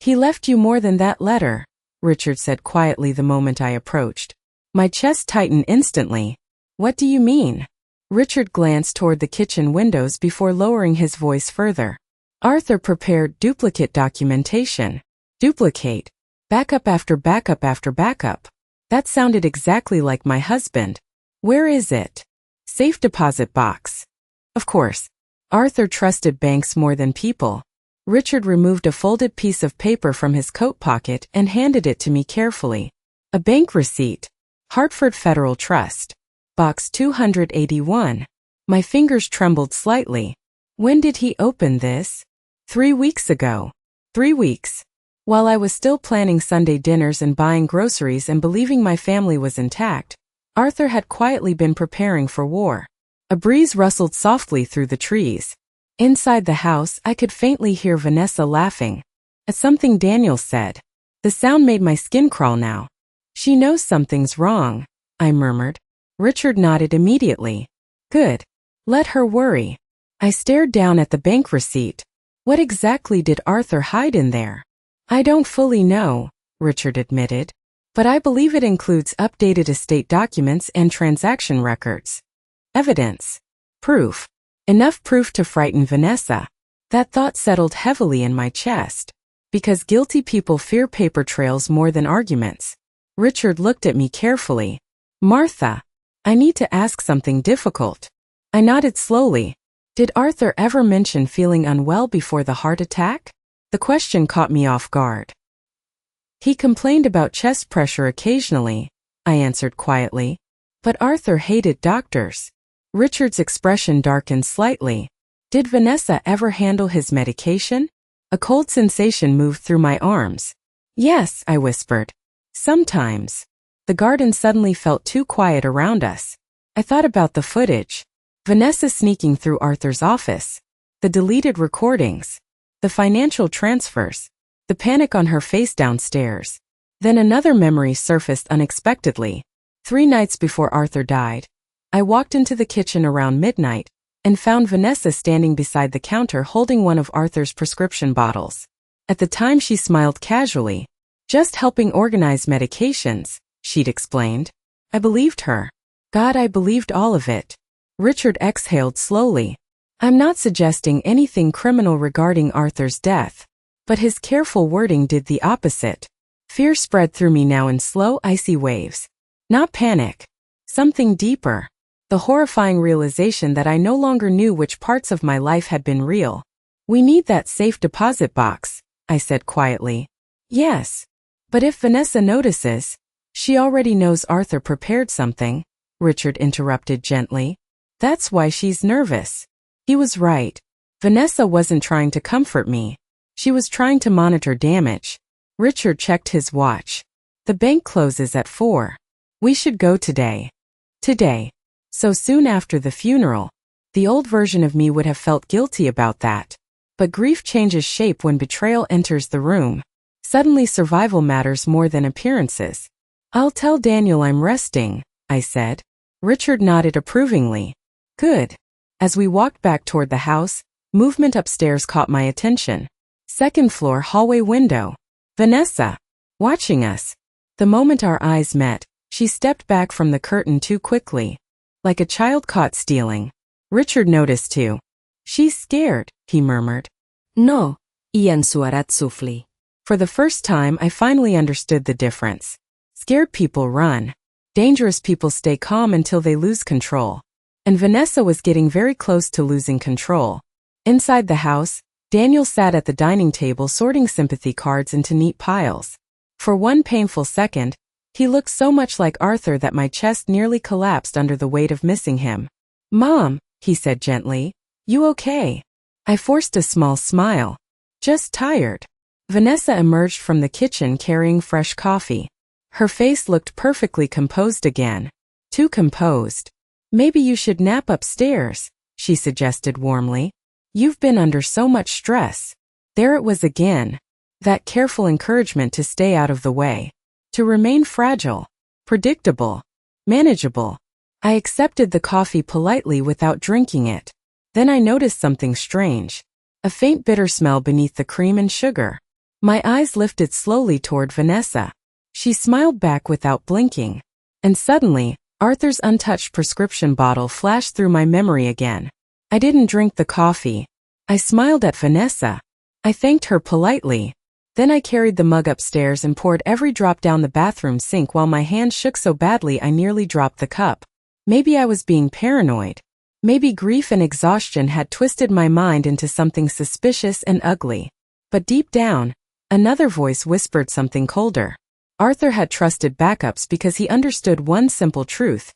"He left you more than that letter," Richard said quietly the moment I approached. My chest tightened instantly. "What do you mean?" Richard glanced toward the kitchen windows before lowering his voice further. "Arthur prepared duplicate documentation." Duplicate. Backup after backup after backup. That sounded exactly like my husband. "Where is it?" "Safe deposit box." Of course. Arthur trusted banks more than people. Richard removed a folded piece of paper from his coat pocket and handed it to me carefully. A bank receipt. Hartford Federal Trust. Box 281. My fingers trembled slightly. When did he open this? 3 weeks ago. 3 weeks. While I was still planning Sunday dinners and buying groceries and believing my family was intact, Arthur had quietly been preparing for war. A breeze rustled softly through the trees. Inside the house, I could faintly hear Vanessa laughing at something Daniel said. The sound made my skin crawl now. "She knows something's wrong," I murmured. Richard nodded immediately. "Good. Let her worry." I stared down at the bank receipt. What exactly did Arthur hide in there? "I don't fully know," Richard admitted, "but I believe it includes updated estate documents and transaction records. Evidence. Proof. Enough proof to frighten Vanessa." That thought settled heavily in my chest. Because guilty people fear paper trails more than arguments. Richard looked at me carefully. "Martha, I need to ask something difficult." I nodded slowly. "Did Arthur ever mention feeling unwell before the heart attack?" The question caught me off guard. "He complained about chest pressure occasionally," I answered quietly. "But Arthur hated doctors." Richard's expression darkened slightly. "Did Vanessa ever handle his medication?" A cold sensation moved through my arms. "Yes," I whispered. "Sometimes." The garden suddenly felt too quiet around us. I thought about the footage. Vanessa sneaking through Arthur's office. The deleted recordings. The financial transfers. The panic on her face downstairs. Then another memory surfaced unexpectedly. 3 nights before Arthur died, I walked into the kitchen around midnight and found Vanessa standing beside the counter holding one of Arthur's prescription bottles. At the time she smiled casually. "Just helping organize medications," she'd explained. I believed her. God, I believed all of it. Richard exhaled slowly. "I'm not suggesting anything criminal regarding Arthur's death." But his careful wording did the opposite. Fear spread through me now in slow, icy waves. Not panic. Something deeper. The horrifying realization that I no longer knew which parts of my life had been real. "We need that safe deposit box," I said quietly. Yes. But if Vanessa notices, she already knows Arthur prepared something, Richard interrupted gently. That's why she's nervous. He was right. Vanessa wasn't trying to comfort me. She was trying to monitor damage. Richard checked his watch. The bank closes at 4. We should go today. Today. So soon after the funeral. The old version of me would have felt guilty about that. But grief changes shape when betrayal enters the room. Suddenly survival matters more than appearances. I'll tell Daniel I'm resting, I said. Richard nodded approvingly. Good. As we walked back toward the house, movement upstairs caught my attention. Second floor hallway window. Vanessa. Watching us. The moment our eyes met, she stepped back from the curtain too quickly. Like a child caught stealing. Richard noticed too. She's scared, he murmured. No, iyan suarat sufli. For the first time I finally understood the difference. Scared people run. Dangerous people stay calm until they lose control. And Vanessa was getting very close to losing control. Inside the house, Daniel sat at the dining table sorting sympathy cards into neat piles. For one painful second, he looked so much like Arthur that my chest nearly collapsed under the weight of missing him. Mom, he said gently, you okay? I forced a small smile. Just tired. Vanessa emerged from the kitchen carrying fresh coffee. Her face looked perfectly composed again. Too composed. Maybe you should nap upstairs, she suggested warmly. You've been under so much stress. There it was again. That careful encouragement to stay out of the way. To remain fragile. Predictable. Manageable. I accepted the coffee politely without drinking it. Then I noticed something strange. A faint bitter smell beneath the cream and sugar. My eyes lifted slowly toward Vanessa. She smiled back without blinking. And suddenly, Arthur's untouched prescription bottle flashed through my memory again. I didn't drink the coffee. I smiled at Vanessa. I thanked her politely. Then I carried the mug upstairs and poured every drop down the bathroom sink while my hand shook so badly I nearly dropped the cup. Maybe I was being paranoid. Maybe grief and exhaustion had twisted my mind into something suspicious and ugly. But deep down, another voice whispered something colder. Arthur had trusted backups because he understood one simple truth.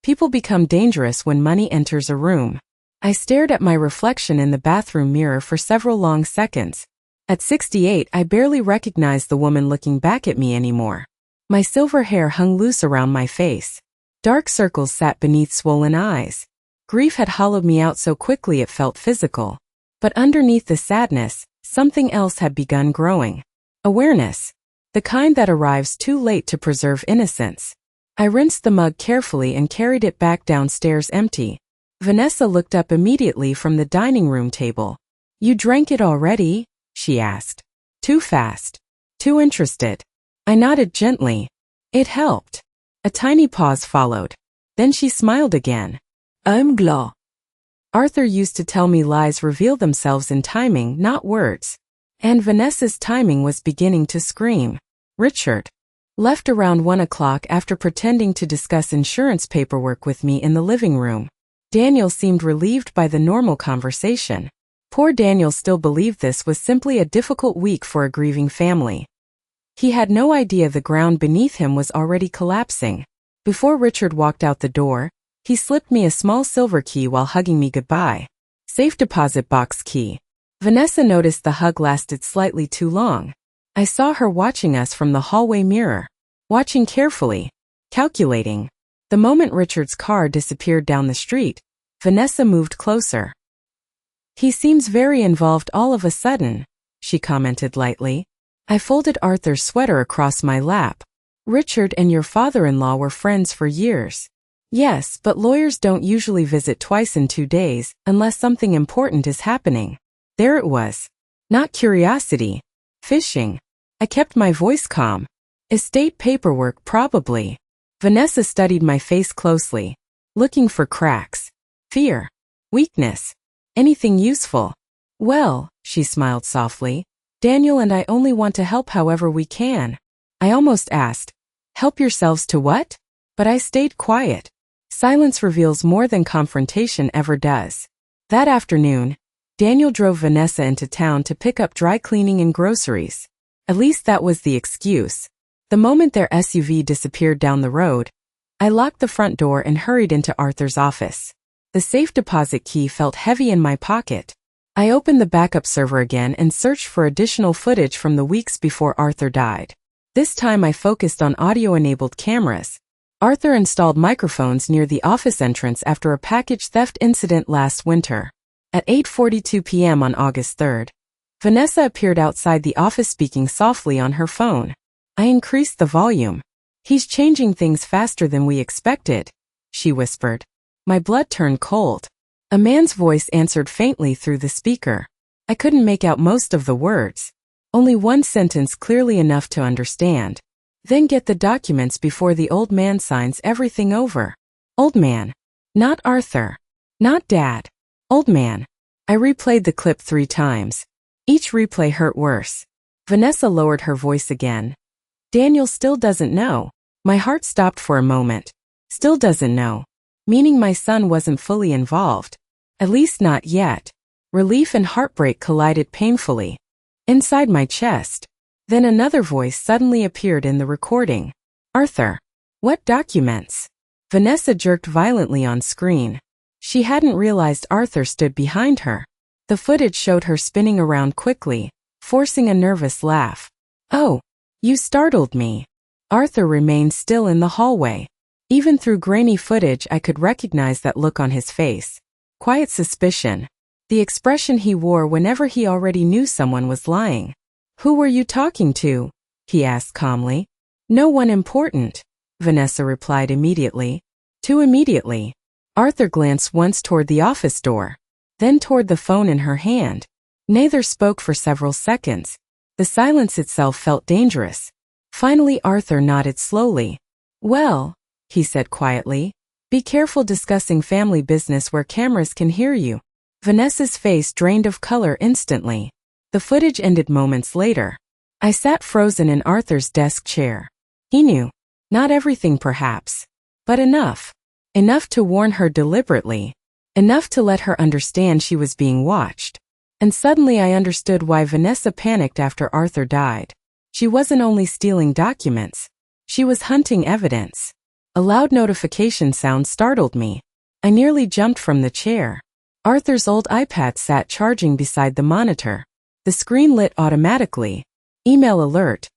People become dangerous when money enters a room. I stared at my reflection in the bathroom mirror for several long seconds. At 68, I barely recognized the woman looking back at me anymore. My silver hair hung loose around my face. Dark circles sat beneath swollen eyes. Grief had hollowed me out so quickly it felt physical. But underneath the sadness, something else had begun growing. Awareness. The kind that arrives too late to preserve innocence. I rinsed the mug carefully and carried it back downstairs empty. Vanessa looked up immediately from the dining room table. You drank it already? She asked. Too fast. Too interested. I nodded gently. It helped. A tiny pause followed. Then she smiled again. I'm glad. Arthur used to tell me lies reveal themselves in timing, not words. And Vanessa's timing was beginning to scream. Richard left around 1 o'clock after pretending to discuss insurance paperwork with me in the living room. Daniel seemed relieved by the normal conversation. Poor Daniel still believed this was simply a difficult week for a grieving family. He had no idea the ground beneath him was already collapsing. Before Richard walked out the door, he slipped me a small silver key while hugging me goodbye. Safe deposit box key. Vanessa noticed the hug lasted slightly too long. I saw her watching us from the hallway mirror. Watching carefully. Calculating. The moment Richard's car disappeared down the street, Vanessa moved closer. He seems very involved all of a sudden, she commented lightly. I folded Arthur's sweater across my lap. Richard and your father-in-law were friends for years. Yes, but lawyers don't usually visit twice in 2 days unless something important is happening. There it was. Not curiosity. Fishing. I kept my voice calm. Estate paperwork probably. Vanessa studied my face closely, looking for cracks. Fear. Weakness. Anything useful. Well, she smiled softly. Daniel and I only want to help however we can. I almost asked, help yourselves to what? But I stayed quiet. Silence reveals more than confrontation ever does. That afternoon, Daniel drove Vanessa into town to pick up dry cleaning and groceries. At least that was the excuse. The moment their SUV disappeared down the road, I locked the front door and hurried into Arthur's office. The safe deposit key felt heavy in my pocket. I opened the backup server again and searched for additional footage from the weeks before Arthur died. This time I focused on audio-enabled cameras. Arthur installed microphones near the office entrance after a package theft incident last winter. At 8:42 p.m. on August 3rd, Vanessa appeared outside the office speaking softly on her phone. I increased the volume. "He's changing things faster than we expected," she whispered. My blood turned cold. A man's voice answered faintly through the speaker. I couldn't make out most of the words. Only one sentence clearly enough to understand. "Then get the documents before the old man signs everything over." Old man. Not Arthur. Not Dad. Old man. I replayed the clip 3 times. Each replay hurt worse. Vanessa lowered her voice again. "Daniel still doesn't know." My heart stopped for a moment. Still doesn't know. Meaning my son wasn't fully involved. At least not yet. Relief and heartbreak collided painfully. Inside my chest. Then another voice suddenly appeared in the recording. "Arthur. What documents?" Vanessa jerked violently on screen. She hadn't realized Arthur stood behind her. The footage showed her spinning around quickly, forcing a nervous laugh. "Oh, you startled me." Arthur remained still in the hallway. Even through grainy footage I could recognize that look on his face. Quiet suspicion. The expression he wore whenever he already knew someone was lying. "Who were you talking to?" he asked calmly. "No one important," Vanessa replied immediately. Too immediately. Arthur glanced once toward the office door, then toward the phone in her hand. Neither spoke for several seconds. The silence itself felt dangerous. Finally Arthur nodded slowly. "Well," he said quietly, "be careful discussing family business where cameras can hear you." Vanessa's face drained of color instantly. The footage ended moments later. I sat frozen in Arthur's desk chair. He knew. Not everything perhaps. But enough. Enough to warn her deliberately. Enough to let her understand she was being watched. And suddenly I understood why Vanessa panicked after Arthur died. She wasn't only stealing documents. She was hunting evidence. A loud notification sound startled me. I nearly jumped from the chair. Arthur's old iPad sat charging beside the monitor. The screen lit automatically. Email alert.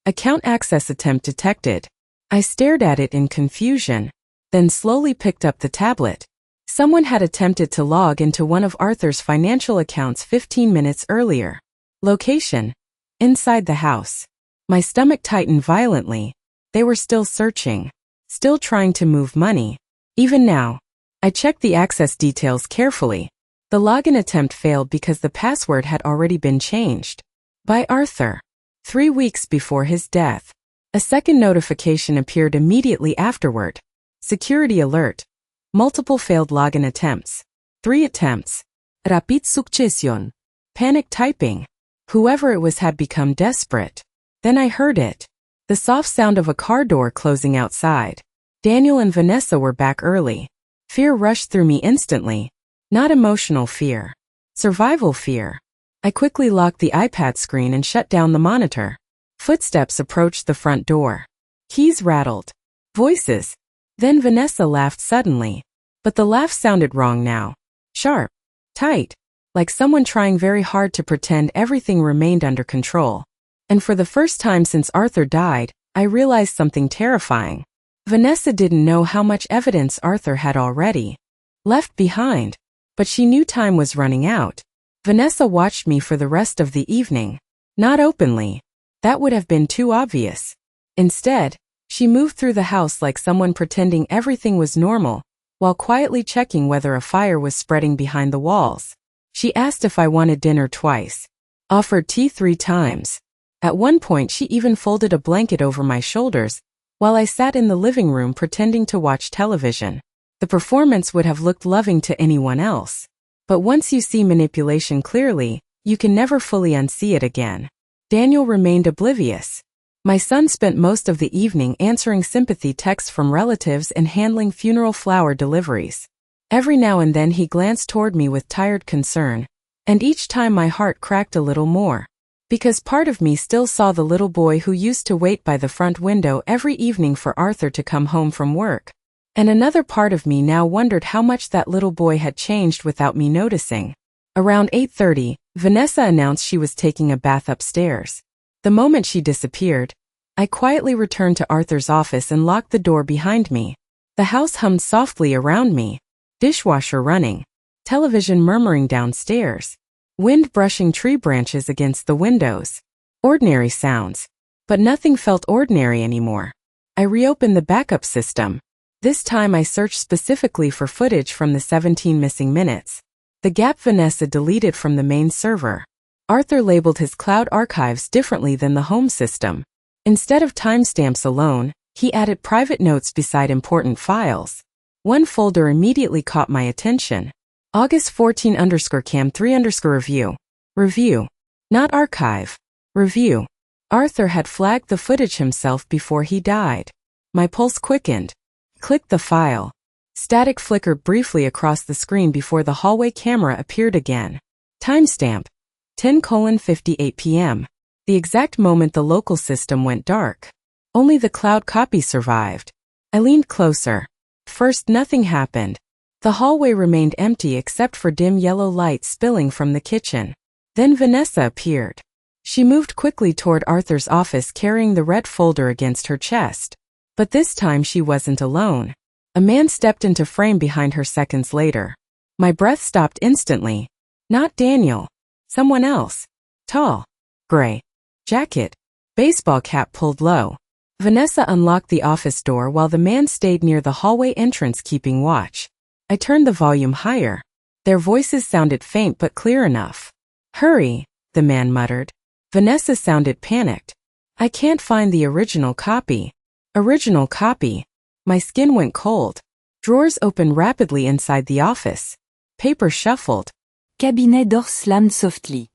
Account access attempt detected. I stared at it in confusion, then slowly picked up the tablet. Someone had attempted to log into one of Arthur's financial accounts 15 minutes earlier. Location: inside the house. My stomach tightened violently. They were still searching. Still trying to move money. Even now. I checked the access details carefully. The login attempt failed because the password had already been changed. By Arthur. 3 weeks before his death. A second notification appeared immediately afterward. Security alert. Multiple failed login attempts. 3 attempts. Rapid succession. Panic typing. Whoever it was had become desperate. Then I heard it. The soft sound of a car door closing outside. Daniel and Vanessa were back early. Fear rushed through me instantly. Not emotional fear. Survival fear. I quickly locked the iPad screen and shut down the monitor. Footsteps approached the front door. Keys rattled. Voices. Then Vanessa laughed suddenly. But the laugh sounded wrong now. Sharp. Tight. Like someone trying very hard to pretend everything remained under control. And for the first time since Arthur died, I realized something terrifying. Vanessa didn't know how much evidence Arthur had already left behind. But she knew time was running out. Vanessa watched me for the rest of the evening. Not openly. That would have been too obvious. Instead, she moved through the house like someone pretending everything was normal, while quietly checking whether a fire was spreading behind the walls. She asked if I wanted dinner twice. Offered tea 3 times. At one point she even folded a blanket over my shoulders, while I sat in the living room pretending to watch television. The performance would have looked loving to anyone else. But once you see manipulation clearly, you can never fully unsee it again. Daniel remained oblivious. My son spent most of the evening answering sympathy texts from relatives and handling funeral flower deliveries. Every now and then he glanced toward me with tired concern, And each time my heart cracked a little more. Because part of me still saw the little boy who used to wait by the front window every evening for Arthur to come home from work. And another part of me now wondered how much that little boy had changed without me noticing. Around 8:30, Vanessa announced she was taking a bath upstairs. The moment she disappeared, I quietly returned to Arthur's office and locked the door behind me. The house hummed softly around me, dishwasher running, television murmuring downstairs, wind brushing tree branches against the windows. Ordinary sounds. But nothing felt ordinary anymore. I reopened the backup system. This time I searched specifically for footage from the 17 missing minutes. The gap Vanessa deleted from the main server. Arthur labeled his cloud archives differently than the home system. Instead of timestamps alone, he added private notes beside important files. One folder immediately caught my attention. August 14_cam3_review. Review. Not archive. Review. Arthur had flagged the footage himself before he died. My pulse quickened. Clicked the file. Static flickered briefly across the screen before the hallway camera appeared again. Timestamp. 10:58 p.m. The exact moment the local system went dark. Only the cloud copy survived. I leaned closer. First, nothing happened. The hallway remained empty except for dim yellow light spilling from the kitchen. Then Vanessa appeared. She moved quickly toward Arthur's office carrying the red folder against her chest. But this time she wasn't alone. A man stepped into frame behind her seconds later. My breath stopped instantly. Not Daniel. Someone else. Tall. Gray. Jacket. Baseball cap pulled low. Vanessa unlocked the office door while the man stayed near the hallway entrance keeping watch. I turned the volume higher. Their voices sounded faint but clear enough. Hurry, the man muttered. Vanessa sounded panicked. I can't find the original copy. Original copy. My skin went cold. Drawers opened rapidly inside the office. Paper shuffled. Cabinet door slammed softly.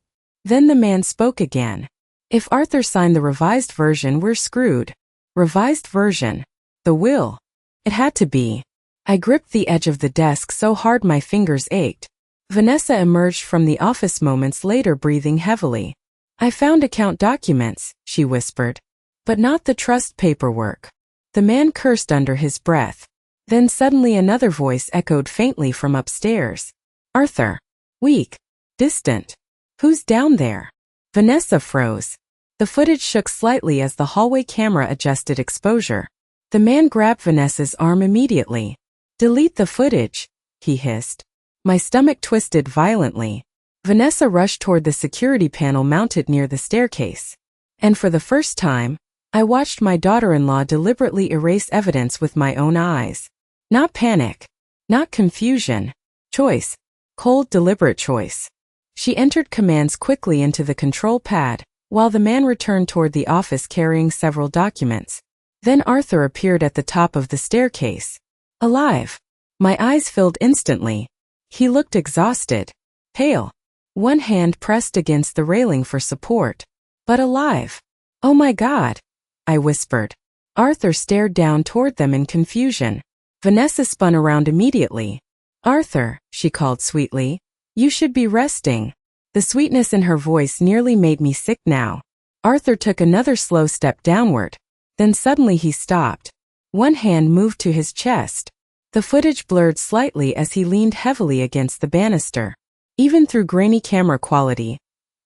Then the man spoke again. If Arthur signed the revised version, we're screwed. Revised version. The will. It had to be. I gripped the edge of the desk so hard my fingers ached. Vanessa emerged from the office moments later breathing heavily. I found account documents, she whispered. But not the trust paperwork. The man cursed under his breath. Then suddenly another voice echoed faintly from upstairs. Arthur. Weak. Distant. Who's down there? Vanessa froze. The footage shook slightly as the hallway camera adjusted exposure. The man grabbed Vanessa's arm immediately. Delete the footage, he hissed. My stomach twisted violently. Vanessa rushed toward the security panel mounted near the staircase. And for the first time, I watched my daughter-in-law deliberately erase evidence with my own eyes. Not panic. Not confusion. Choice. Cold, deliberate choice. She entered commands quickly into the control pad, while the man returned toward the office carrying several documents. Then Arthur appeared at the top of the staircase. Alive. My eyes filled instantly. He looked exhausted. Pale. One hand pressed against the railing for support. But alive. Oh my God. I whispered. Arthur stared down toward them in confusion. Vanessa spun around immediately. Arthur, she called sweetly. You should be resting. The sweetness in her voice nearly made me sick now. Arthur took another slow step downward. Then suddenly he stopped. One hand moved to his chest. The footage blurred slightly as he leaned heavily against the banister. Even through grainy camera quality,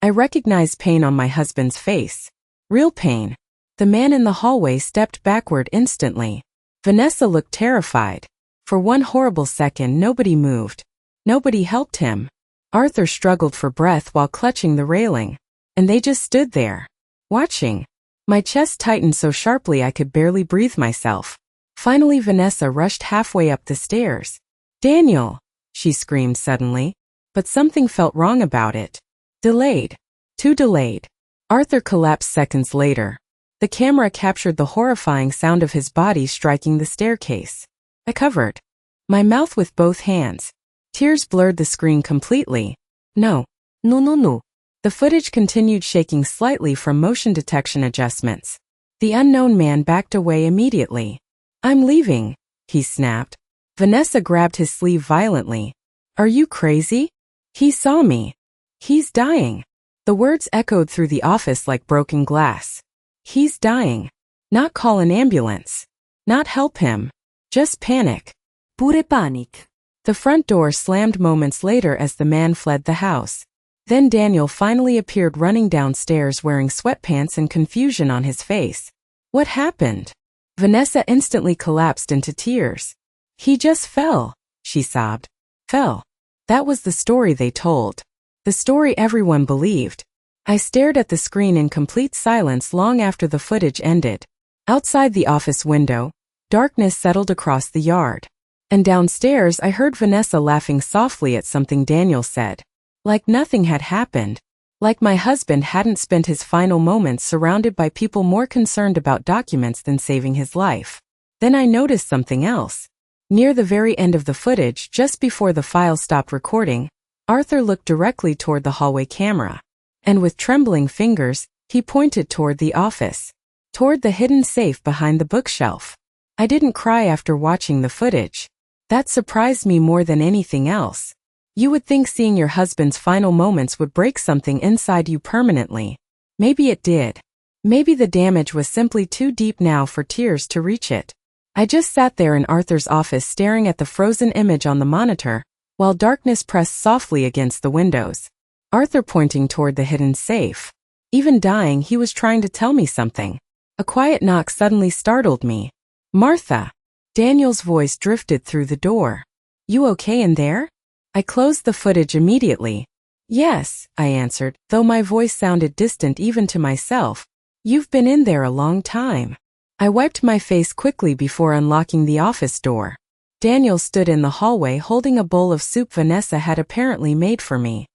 I recognized pain on my husband's face. Real pain. The man in the hallway stepped backward instantly. Vanessa looked terrified. For one horrible second nobody moved. Nobody helped him. Arthur struggled for breath while clutching the railing. And they just stood there. Watching. My chest tightened so sharply I could barely breathe myself. Finally Vanessa rushed halfway up the stairs. Daniel! She screamed suddenly. But something felt wrong about it. Delayed. Too delayed. Arthur collapsed seconds later. The camera captured the horrifying sound of his body striking the staircase. I covered my mouth with both hands. Tears blurred the screen completely. No. No. The footage continued shaking slightly from motion detection adjustments. The unknown man backed away immediately. I'm leaving, he snapped. Vanessa grabbed his sleeve violently. Are you crazy? He saw me. He's dying. The words echoed through the office like broken glass. He's dying. Not call an ambulance. Not help him. Just panic. Pure panic. The front door slammed moments later as the man fled the house. Then Daniel finally appeared running downstairs wearing sweatpants and confusion on his face. What happened? Vanessa instantly collapsed into tears. He just fell, she sobbed. Fell. That was the story they told. The story everyone believed. I stared at the screen in complete silence long after the footage ended. Outside the office window, darkness settled across the yard. And downstairs I heard Vanessa laughing softly at something Daniel said. Like nothing had happened. Like my husband hadn't spent his final moments surrounded by people more concerned about documents than saving his life. Then I noticed something else. Near the very end of the footage, just before the file stopped recording, Arthur looked directly toward the hallway camera. And with trembling fingers, he pointed toward the office. Toward the hidden safe behind the bookshelf. I didn't cry after watching the footage. That surprised me more than anything else. You would think seeing your husband's final moments would break something inside you permanently. Maybe it did. Maybe the damage was simply too deep now for tears to reach it. I just sat there in Arthur's office staring at the frozen image on the monitor, while darkness pressed softly against the windows. Arthur pointing toward the hidden safe. Even dying, he was trying to tell me something. A quiet knock suddenly startled me. Martha! Daniel's voice drifted through the door. You okay in there? I closed the footage immediately. Yes, I answered, though my voice sounded distant even to myself. You've been in there a long time. I wiped my face quickly before unlocking the office door. Daniel stood in the hallway holding a bowl of soup Vanessa had apparently made for me.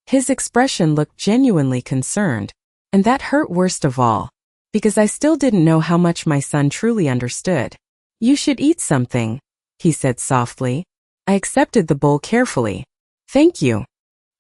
His expression looked genuinely concerned, and that hurt worst of all, because I still didn't know how much my son truly understood. You should eat something, he said softly. I accepted the bowl carefully. Thank you.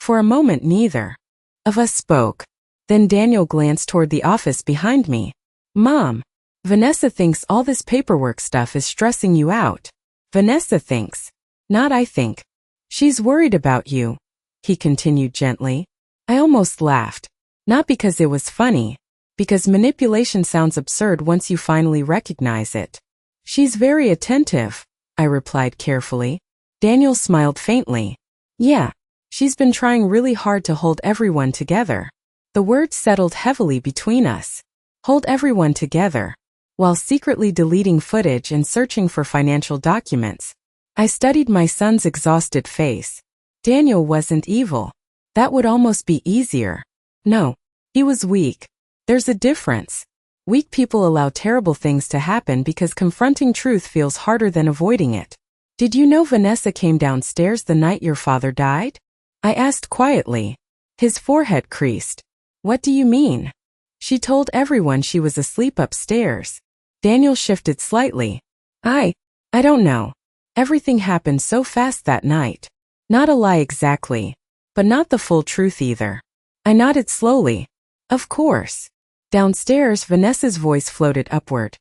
For a moment neither of us spoke. Then Daniel glanced toward the office behind me. Mom, Vanessa thinks all this paperwork stuff is stressing you out. Vanessa thinks, not I think. She's worried about you, he continued gently. I almost laughed. Not because it was funny, because manipulation sounds absurd once you finally recognize it. She's very attentive, I replied carefully. Daniel smiled faintly. Yeah, she's been trying really hard to hold everyone together. The words settled heavily between us. Hold everyone together. While secretly deleting footage and searching for financial documents, I studied my son's exhausted face. Daniel wasn't evil. That would almost be easier. No, he was weak. There's a difference. Weak people allow terrible things to happen because confronting truth feels harder than avoiding it. Did you know Vanessa came downstairs the night your father died? I asked quietly. His forehead creased. What do you mean? She told everyone she was asleep upstairs. Daniel shifted slightly. I don't know. Everything happened so fast that night. Not a lie exactly, but not the full truth either. I nodded slowly. Of course. Downstairs, Vanessa's voice floated upward.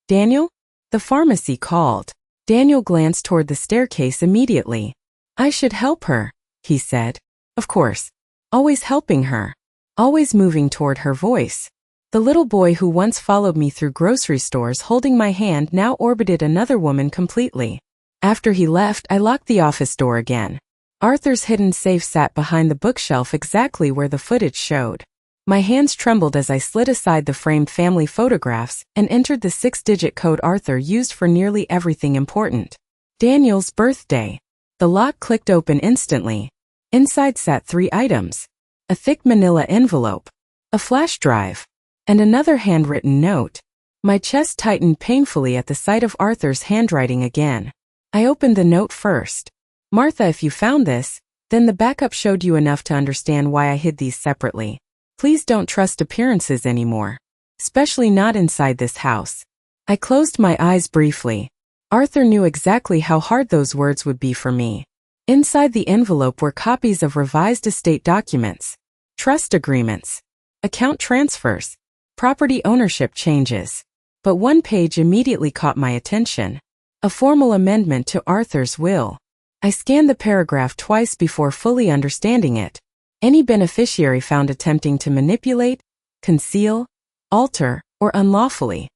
Daniel? The pharmacy called. Daniel glanced toward the staircase immediately. I should help her, he said. Of course. Always helping her. Always moving toward her voice. The little boy who once followed me through grocery stores holding my hand now orbited another woman completely. After he left, I locked the office door again. Arthur's hidden safe sat behind the bookshelf exactly where the footage showed. My hands trembled as I slid aside the framed family photographs and entered the 6-digit code Arthur used for nearly everything important. Daniel's birthday. The lock clicked open instantly. Inside sat 3 items. A thick manila envelope, a flash drive, and another handwritten note. My chest tightened painfully at the sight of Arthur's handwriting again. I opened the note first. Martha, if you found this, then the backup showed you enough to understand why I hid these separately. Please don't trust appearances anymore. Especially not inside this house. I closed my eyes briefly. Arthur knew exactly how hard those words would be for me. Inside the envelope were copies of revised estate documents, trust agreements, account transfers, property ownership changes. But one page immediately caught my attention. A formal amendment to Arthur's will. I scanned the paragraph twice before fully understanding it. Any beneficiary found attempting to manipulate, conceal, alter, or unlawfully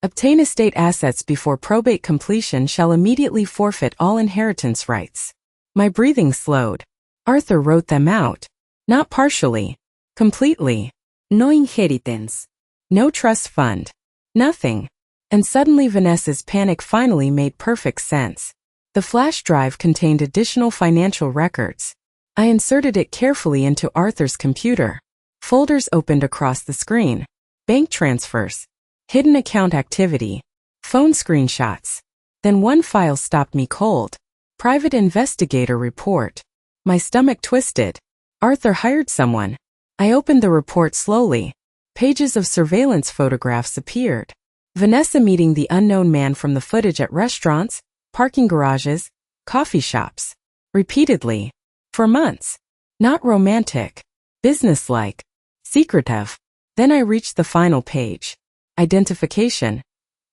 obtain estate assets before probate completion shall immediately forfeit all inheritance rights. My breathing slowed. Arthur wrote them out. Not partially. Completely. No inheritance. No trust fund. Nothing. And suddenly Vanessa's panic finally made perfect sense. The flash drive contained additional financial records. I inserted it carefully into Arthur's computer. Folders opened across the screen. Bank transfers. Hidden account activity. Phone screenshots. Then one file stopped me cold. Private investigator report. My stomach twisted. Arthur hired someone. I opened the report slowly. Pages of surveillance photographs appeared. Vanessa meeting the unknown man from the footage at restaurants, parking garages, coffee shops. Repeatedly. For months. Not romantic. Businesslike. Secretive. Then I reached the final page. Identification.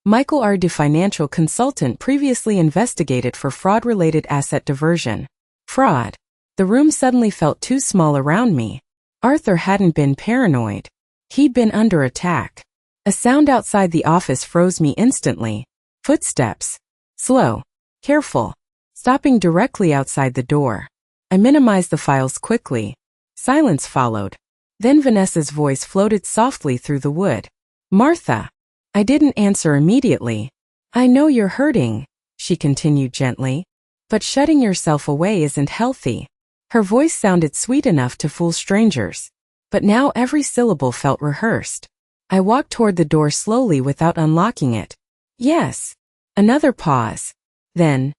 Michael R. D. Financial consultant previously investigated for fraud-related asset diversion. Fraud. The room suddenly felt too small around me. Arthur hadn't been paranoid. He'd been under attack. A sound outside the office froze me instantly. Footsteps. Slow. Careful. Stopping directly outside the door. I minimized the files quickly. Silence followed. Then Vanessa's voice floated softly through the wood. Martha. I didn't answer immediately. I know you're hurting, she continued gently. But shutting yourself away isn't healthy. Her voice sounded sweet enough to fool strangers. But now every syllable felt rehearsed. I walked toward the door slowly without unlocking it. Yes. Another pause. Then,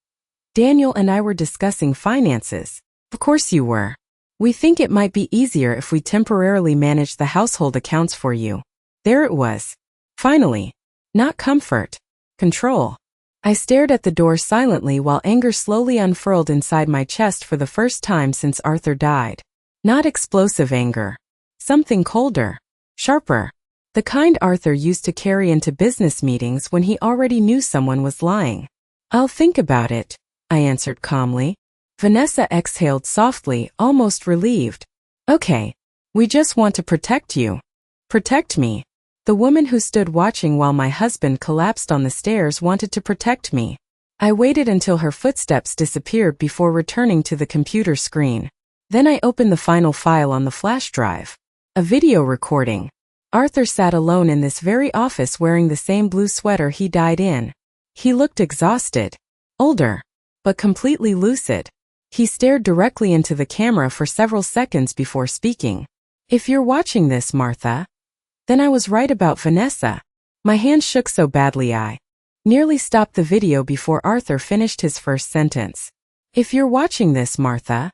Daniel and I were discussing finances. Of course you were. We think it might be easier if we temporarily manage the household accounts for you. There it was. Finally. Not comfort. Control. I stared at the door silently while anger slowly unfurled inside my chest for the first time since Arthur died. Not explosive anger. Something colder. Sharper. The kind Arthur used to carry into business meetings when he already knew someone was lying. I'll think about it, I answered calmly. Vanessa exhaled softly, almost relieved. Okay. We just want to protect you. Protect me. The woman who stood watching while my husband collapsed on the stairs wanted to protect me. I waited until her footsteps disappeared before returning to the computer screen. Then I opened the final file on the flash drive. A video recording. Arthur sat alone in this very office wearing the same blue sweater he died in. He looked exhausted. Older. But completely lucid. He stared directly into the camera for several seconds before speaking. If you're watching this, Martha, then I was right about Vanessa. My hand shook so badly I nearly stopped the video before Arthur finished his first sentence. If you're watching this, Martha,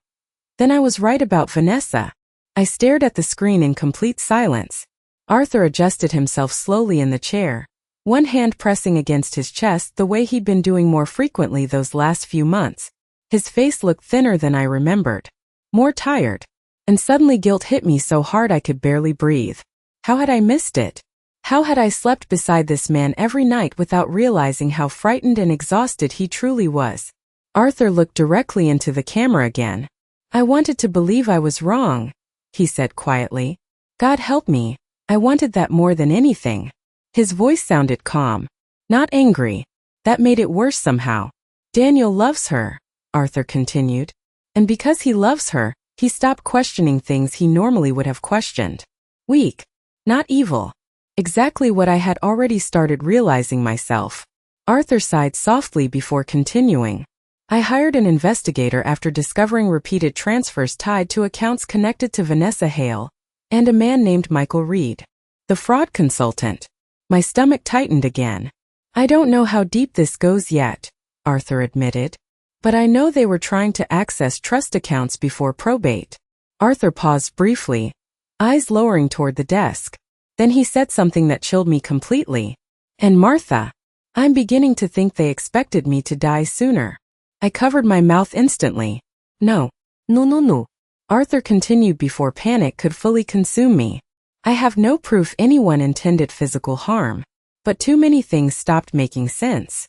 then I was right about Vanessa. I stared at the screen in complete silence. Arthur adjusted himself slowly in the chair, one hand pressing against his chest the way he'd been doing more frequently those last few months. His face looked thinner than I remembered. More tired. And suddenly guilt hit me so hard I could barely breathe. How had I missed it? How had I slept beside this man every night without realizing how frightened and exhausted he truly was? Arthur looked directly into the camera again. I wanted to believe I was wrong, he said quietly. God help me, I wanted that more than anything. His voice sounded calm, not angry. That made it worse somehow. Daniel loves her, Arthur continued. And because he loves her, he stopped questioning things he normally would have questioned. Weak. Not evil. Exactly what I had already started realizing myself. Arthur sighed softly before continuing. I hired an investigator after discovering repeated transfers tied to accounts connected to Vanessa Hale and a man named Michael Reed, the fraud consultant. My stomach tightened again. I don't know how deep this goes yet, Arthur admitted. But I know they were trying to access trust accounts before probate. Arthur paused briefly, eyes lowering toward the desk. Then he said something that chilled me completely. And Martha, I'm beginning to think they expected me to die sooner. I covered my mouth instantly. No. No. Arthur continued before panic could fully consume me. I have no proof anyone intended physical harm. But too many things stopped making sense.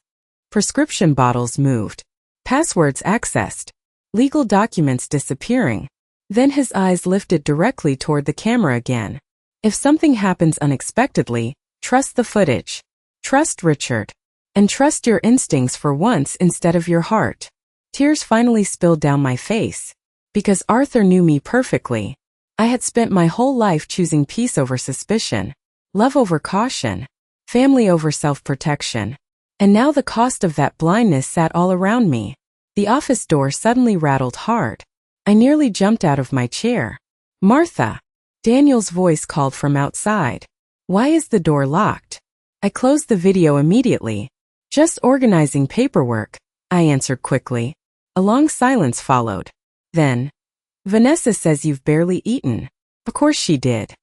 Prescription bottles moved. Passwords accessed. Legal documents disappearing. Then his eyes lifted directly toward the camera again. If something happens unexpectedly, trust the footage. Trust Richard. And trust your instincts for once instead of your heart. Tears finally spilled down my face. Because Arthur knew me perfectly. I had spent my whole life choosing peace over suspicion, love over caution, family over self-protection. And now the cost of that blindness sat all around me. The office door suddenly rattled hard. I nearly jumped out of my chair. Martha! Daniel's voice called from outside. Why is the door locked? I closed the video immediately. Just organizing paperwork, I answered quickly. A long silence followed. Then, Vanessa says you've barely eaten. Of course she did.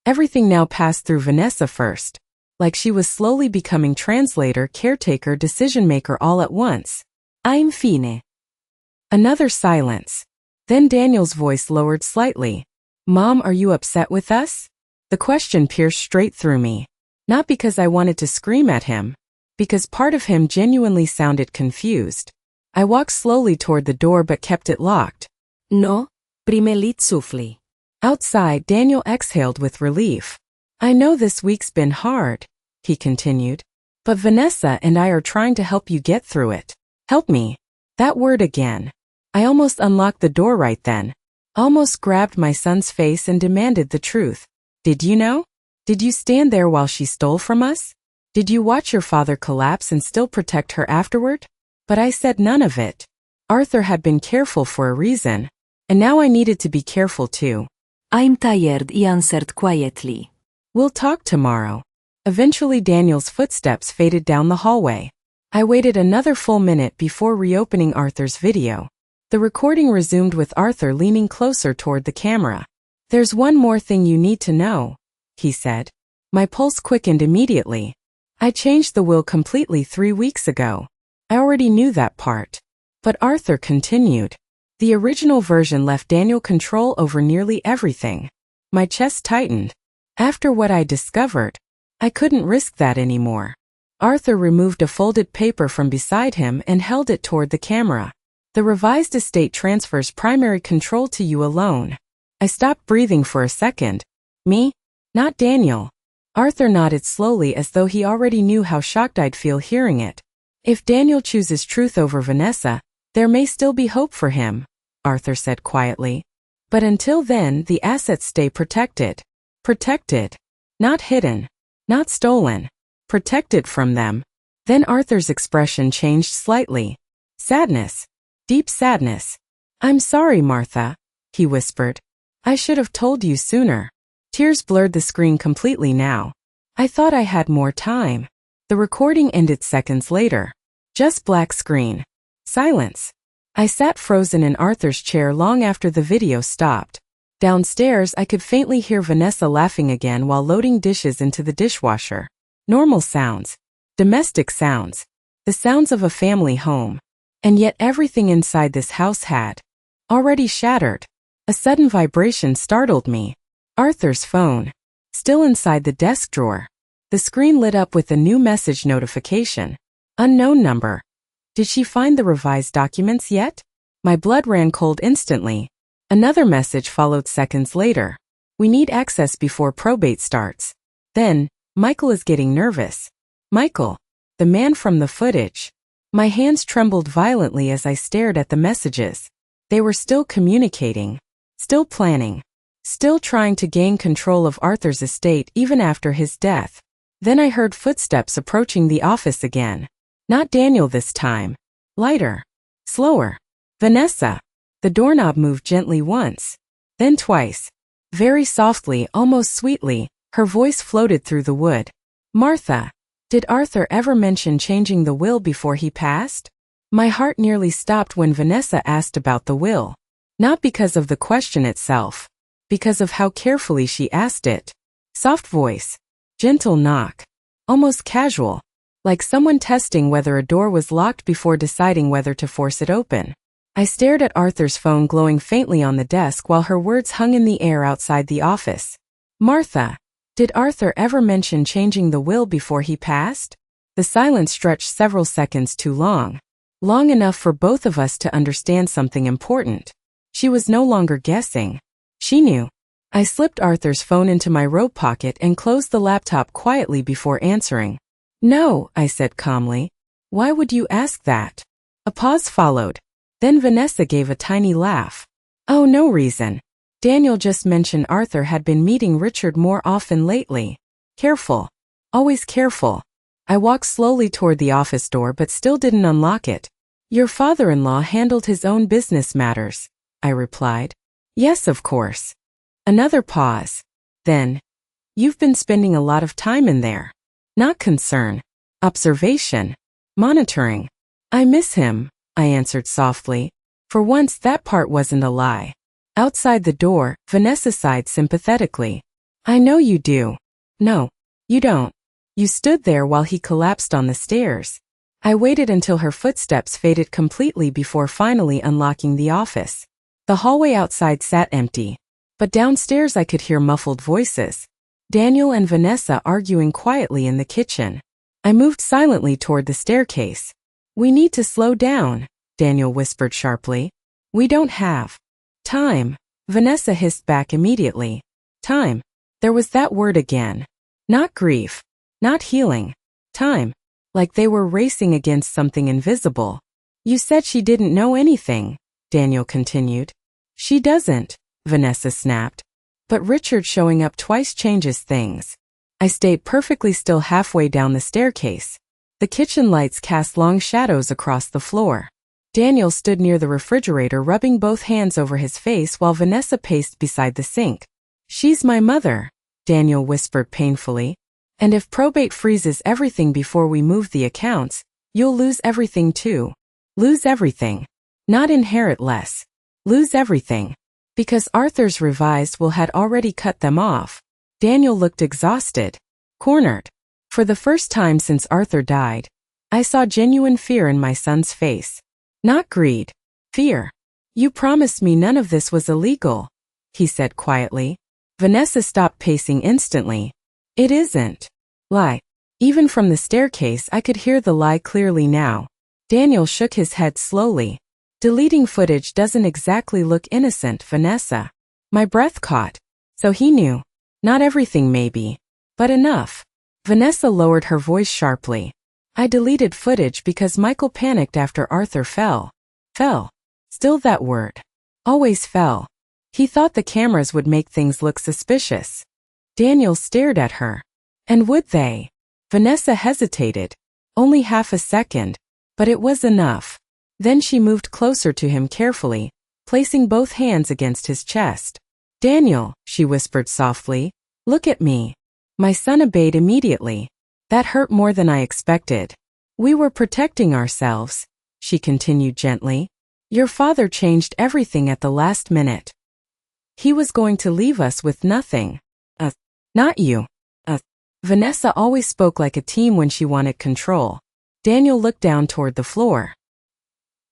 Everything now passed through Vanessa first. Like she was slowly becoming translator, caretaker, decision-maker all at once. I'm fine. Another silence. Then Daniel's voice lowered slightly. Mom, are you upset with us? The question pierced straight through me. Not because I wanted to scream at him. Because part of him genuinely sounded confused. I walked slowly toward the door but kept it locked. No, primelit sufli. Outside, Daniel exhaled with relief. I know this week's been hard, he continued. But Vanessa and I are trying to help you get through it. Help me. That word again. I almost unlocked the door right then. Almost grabbed my son's face and demanded the truth. Did you know? Did you stand there while she stole from us? Did you watch your father collapse and still protect her afterward? But I said none of it. Arthur had been careful for a reason. And now I needed to be careful too. I'm tired, he answered quietly. We'll talk tomorrow. Eventually Daniel's footsteps faded down the hallway. I waited another full minute before reopening Arthur's video. The recording resumed with Arthur leaning closer toward the camera. There's one more thing you need to know, he said. My pulse quickened immediately. I changed the will completely 3 weeks ago. I already knew that part. But Arthur continued. The original version left Daniel control over nearly everything. My chest tightened. After what I discovered, I couldn't risk that anymore. Arthur removed a folded paper from beside him and held it toward the camera. The revised estate transfers primary control to you alone. I stopped breathing for a second. Me? Not Daniel. Arthur nodded slowly as though he already knew how shocked I'd feel hearing it. If Daniel chooses truth over Vanessa, there may still be hope for him, Arthur said quietly. But until then, the assets stay protected. Protected. Not hidden. Not stolen. Protected from them. Then Arthur's expression changed slightly. Sadness. Deep sadness. I'm sorry, Martha, he whispered. I should have told you sooner. Tears blurred the screen completely now. I thought I had more time. The recording ended seconds later. Just black screen. Silence. I sat frozen in Arthur's chair long after the video stopped. Downstairs, I could faintly hear Vanessa laughing again while loading dishes into the dishwasher. Normal sounds. Domestic sounds. The sounds of a family home. And yet everything inside this house had already shattered. A sudden vibration startled me. Arthur's phone. Still inside the desk drawer. The screen lit up with a new message notification. Unknown number. Did she find the revised documents yet? My blood ran cold instantly. Another message followed seconds later. We need access before probate starts. Then, Michael is getting nervous. Michael. The man from the footage. My hands trembled violently as I stared at the messages. They were still communicating. Still planning. Still trying to gain control of Arthur's estate even after his death. Then I heard footsteps approaching the office again. Not Daniel this time. Lighter. Slower. Vanessa. The doorknob moved gently once. Then twice. Very softly, almost sweetly, her voice floated through the wood. Martha. Did Arthur ever mention changing the will before he passed? My heart nearly stopped when Vanessa asked about the will. Not because of the question itself. Because of how carefully she asked it. Soft voice. Gentle knock. Almost casual. Like someone testing whether a door was locked before deciding whether to force it open. I stared at Arthur's phone glowing faintly on the desk while her words hung in the air outside the office. Martha. Did Arthur ever mention changing the will before he passed? The silence stretched several seconds too long. Long enough for both of us to understand something important. She was no longer guessing. She knew. I slipped Arthur's phone into my robe pocket and closed the laptop quietly before answering. No, I said calmly. Why would you ask that? A pause followed. Then Vanessa gave a tiny laugh. Oh, no reason. Daniel just mentioned Arthur had been meeting Richard more often lately. Careful. Always careful. I walked slowly toward the office door but still didn't unlock it. Your father-in-law handled his own business matters, I replied. Yes, of course. Another pause. Then, you've been spending a lot of time in there. Not concern. Observation. Monitoring. I miss him, I answered softly. For once that part wasn't a lie. Outside the door, Vanessa sighed sympathetically. I know you do. No, you don't. You stood there while he collapsed on the stairs. I waited until her footsteps faded completely before finally unlocking the office. The hallway outside sat empty. But downstairs I could hear muffled voices. Daniel and Vanessa arguing quietly in the kitchen. I moved silently toward the staircase. We need to slow down, Daniel whispered sharply. We don't have time, Vanessa hissed back immediately. Time. There was that word again. Not grief. Not healing. Time. Like they were racing against something invisible. You said she didn't know anything, Daniel continued. She doesn't, Vanessa snapped. But Richard showing up twice changes things. I stayed perfectly still halfway down the staircase. The kitchen lights cast long shadows across the floor. Daniel stood near the refrigerator rubbing both hands over his face while Vanessa paced beside the sink. She's my mother, Daniel whispered painfully. And if probate freezes everything before we move the accounts, you'll lose everything too. Lose everything. Not inherit less. Lose everything. Because Arthur's revised will had already cut them off. Daniel looked exhausted. Cornered. For the first time since Arthur died, I saw genuine fear in my son's face. Not greed. Fear. You promised me none of this was illegal, he said quietly. Vanessa stopped pacing instantly. It isn't. Lie. Even from the staircase I could hear the lie clearly now. Daniel shook his head slowly. Deleting footage doesn't exactly look innocent, Vanessa. My breath caught. So he knew. Not everything maybe. But enough. Vanessa lowered her voice sharply. I deleted footage because Michael panicked after Arthur fell. Fell. Still that word. Always fell. He thought the cameras would make things look suspicious. Daniel stared at her. And would they? Vanessa hesitated. Only half a second. But it was enough. Then she moved closer to him carefully, placing both hands against his chest. Daniel, she whispered softly, look at me. My son obeyed immediately. That hurt more than I expected. We were protecting ourselves, she continued gently. Your father changed everything at the last minute. He was going to leave us with nothing. Not you. Vanessa always spoke like a team when she wanted control. Daniel looked down toward the floor.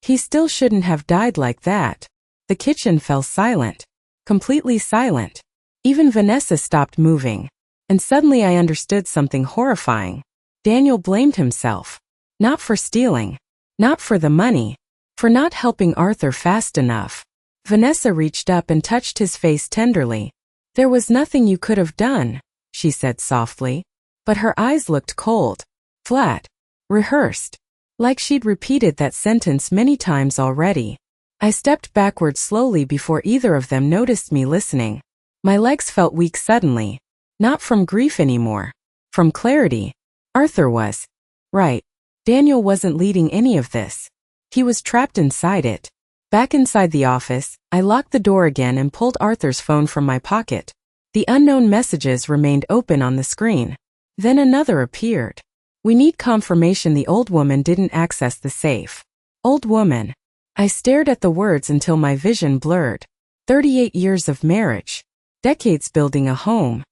He still shouldn't have died like that. The kitchen fell silent. Completely silent. Even Vanessa stopped moving. And suddenly I understood something horrifying. Daniel blamed himself. Not for stealing. Not for the money. For not helping Arthur fast enough. Vanessa reached up and touched his face tenderly. There was nothing you could have done, she said softly. But her eyes looked cold. Flat. Rehearsed. Like she'd repeated that sentence many times already. I stepped backward slowly before either of them noticed me listening. My legs felt weak suddenly. Not from grief anymore. From clarity. Arthur was. Right. Daniel wasn't leading any of this. He was trapped inside it. Back inside the office, I locked the door again and pulled Arthur's phone from my pocket. The unknown messages remained open on the screen. Then another appeared. We need confirmation the old woman didn't access the safe. Old woman. I stared at the words until my vision blurred. 38 years of marriage. Decades building a home.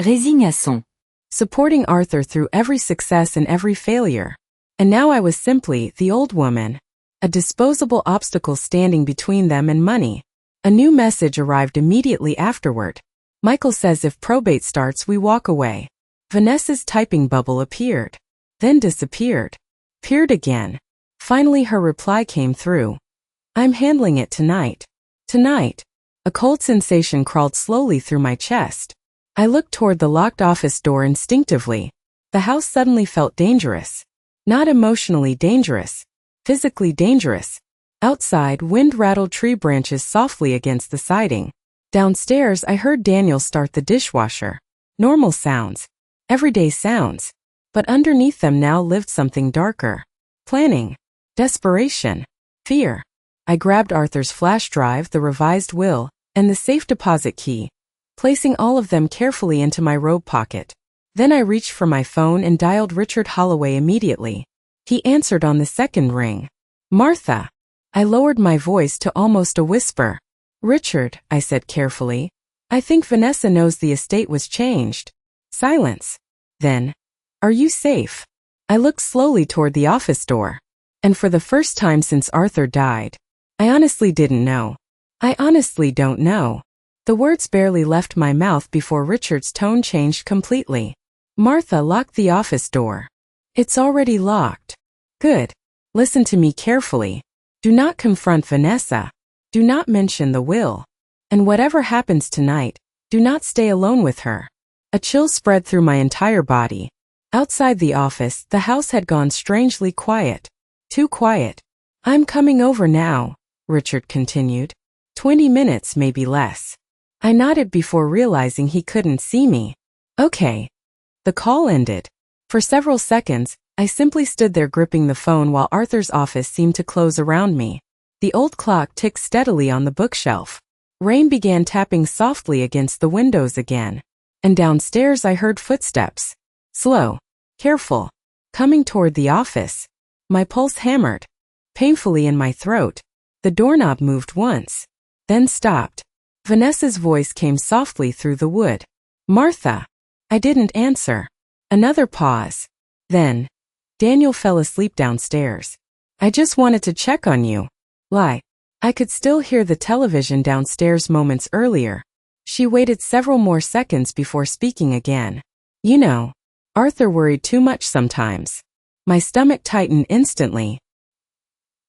Résignation. Supporting Arthur through every success and every failure. And now I was simply the old woman. A disposable obstacle standing between them and money. A new message arrived immediately afterward. Michael says if probate starts we walk away. Vanessa's typing bubble appeared. Then disappeared. Appeared again. Finally her reply came through. I'm handling it tonight. Tonight. A cold sensation crawled slowly through my chest. I looked toward the locked office door instinctively. The house suddenly felt dangerous. Not emotionally dangerous. Physically dangerous. Outside, wind rattled tree branches softly against the siding. Downstairs, I heard Daniel start the dishwasher. Normal sounds. Everyday sounds. But underneath them now lived something darker. Planning. Desperation. Fear. I grabbed Arthur's flash drive, the revised will, and the safe deposit key, placing all of them carefully into my robe pocket. Then I reached for my phone and dialed Richard Holloway immediately. He answered on the second ring. Martha. I lowered my voice to almost a whisper. Richard, I said carefully. I think Vanessa knows the estate was changed. Silence. Then, are you safe? I looked slowly toward the office door. And for the first time since Arthur died, I honestly didn't know. I honestly don't know. The words barely left my mouth before Richard's tone changed completely. Martha locked the office door. It's already locked. Good. Listen to me carefully. Do not confront Vanessa. Do not mention the will. And whatever happens tonight, do not stay alone with her. A chill spread through my entire body. Outside the office, the house had gone strangely quiet. Too quiet. I'm coming over now, Richard continued. 20 minutes, maybe less. I nodded before realizing he couldn't see me. Okay. The call ended. For several seconds, I simply stood there gripping the phone while Arthur's office seemed to close around me. The old clock ticked steadily on the bookshelf. Rain began tapping softly against the windows again. And downstairs I heard footsteps. Slow. Careful. Coming toward the office. My pulse hammered. Painfully in my throat. The doorknob moved once. Then stopped. Vanessa's voice came softly through the wood. Martha. I didn't answer. Another pause. Then, Daniel fell asleep downstairs. I just wanted to check on you. Lie. I could still hear the television downstairs moments earlier. She waited several more seconds before speaking again. You know, Arthur worried too much sometimes. My stomach tightened instantly.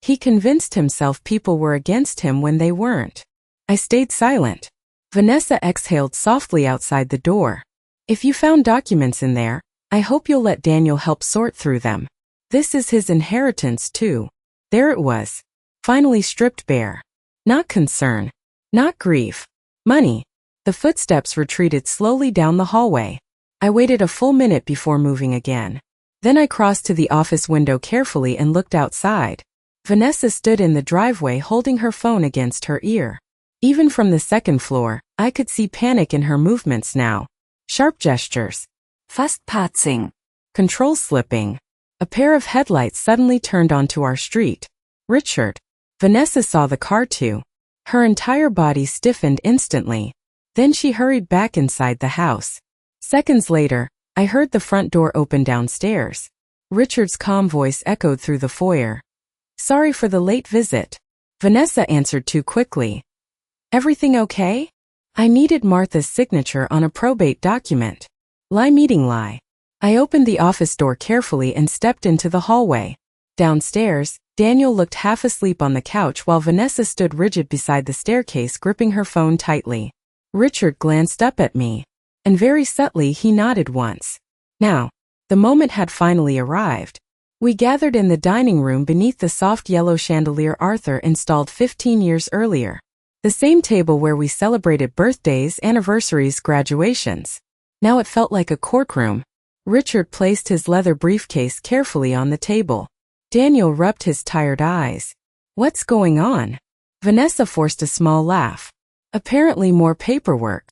He convinced himself people were against him when they weren't. I stayed silent. Vanessa exhaled softly outside the door. If you found documents in there, I hope you'll let Daniel help sort through them. This is his inheritance too. There it was. Finally stripped bare. Not concern. Not grief. Money. The footsteps retreated slowly down the hallway. I waited a full minute before moving again. Then I crossed to the office window carefully and looked outside. Vanessa stood in the driveway holding her phone against her ear. Even from the second floor, I could see panic in her movements now. Sharp gestures. Fast patzing. Control slipping. A pair of headlights suddenly turned onto our street. Richard. Vanessa saw the car too. Her entire body stiffened instantly. Then she hurried back inside the house. Seconds later, I heard the front door open downstairs. Richard's calm voice echoed through the foyer. Sorry for the late visit. Vanessa answered too quickly. Everything okay? I needed Martha's signature on a probate document. Lie meeting lie. I opened the office door carefully and stepped into the hallway. Downstairs, Daniel looked half asleep on the couch while Vanessa stood rigid beside the staircase gripping her phone tightly. Richard glanced up at me. And very subtly he nodded once. Now, the moment had finally arrived. We gathered in the dining room beneath the soft yellow chandelier Arthur installed 15 years earlier. The same table where we celebrated birthdays, anniversaries, graduations. Now it felt like a courtroom. Richard placed his leather briefcase carefully on the table. Daniel rubbed his tired eyes. What's going on? Vanessa forced a small laugh. Apparently more paperwork.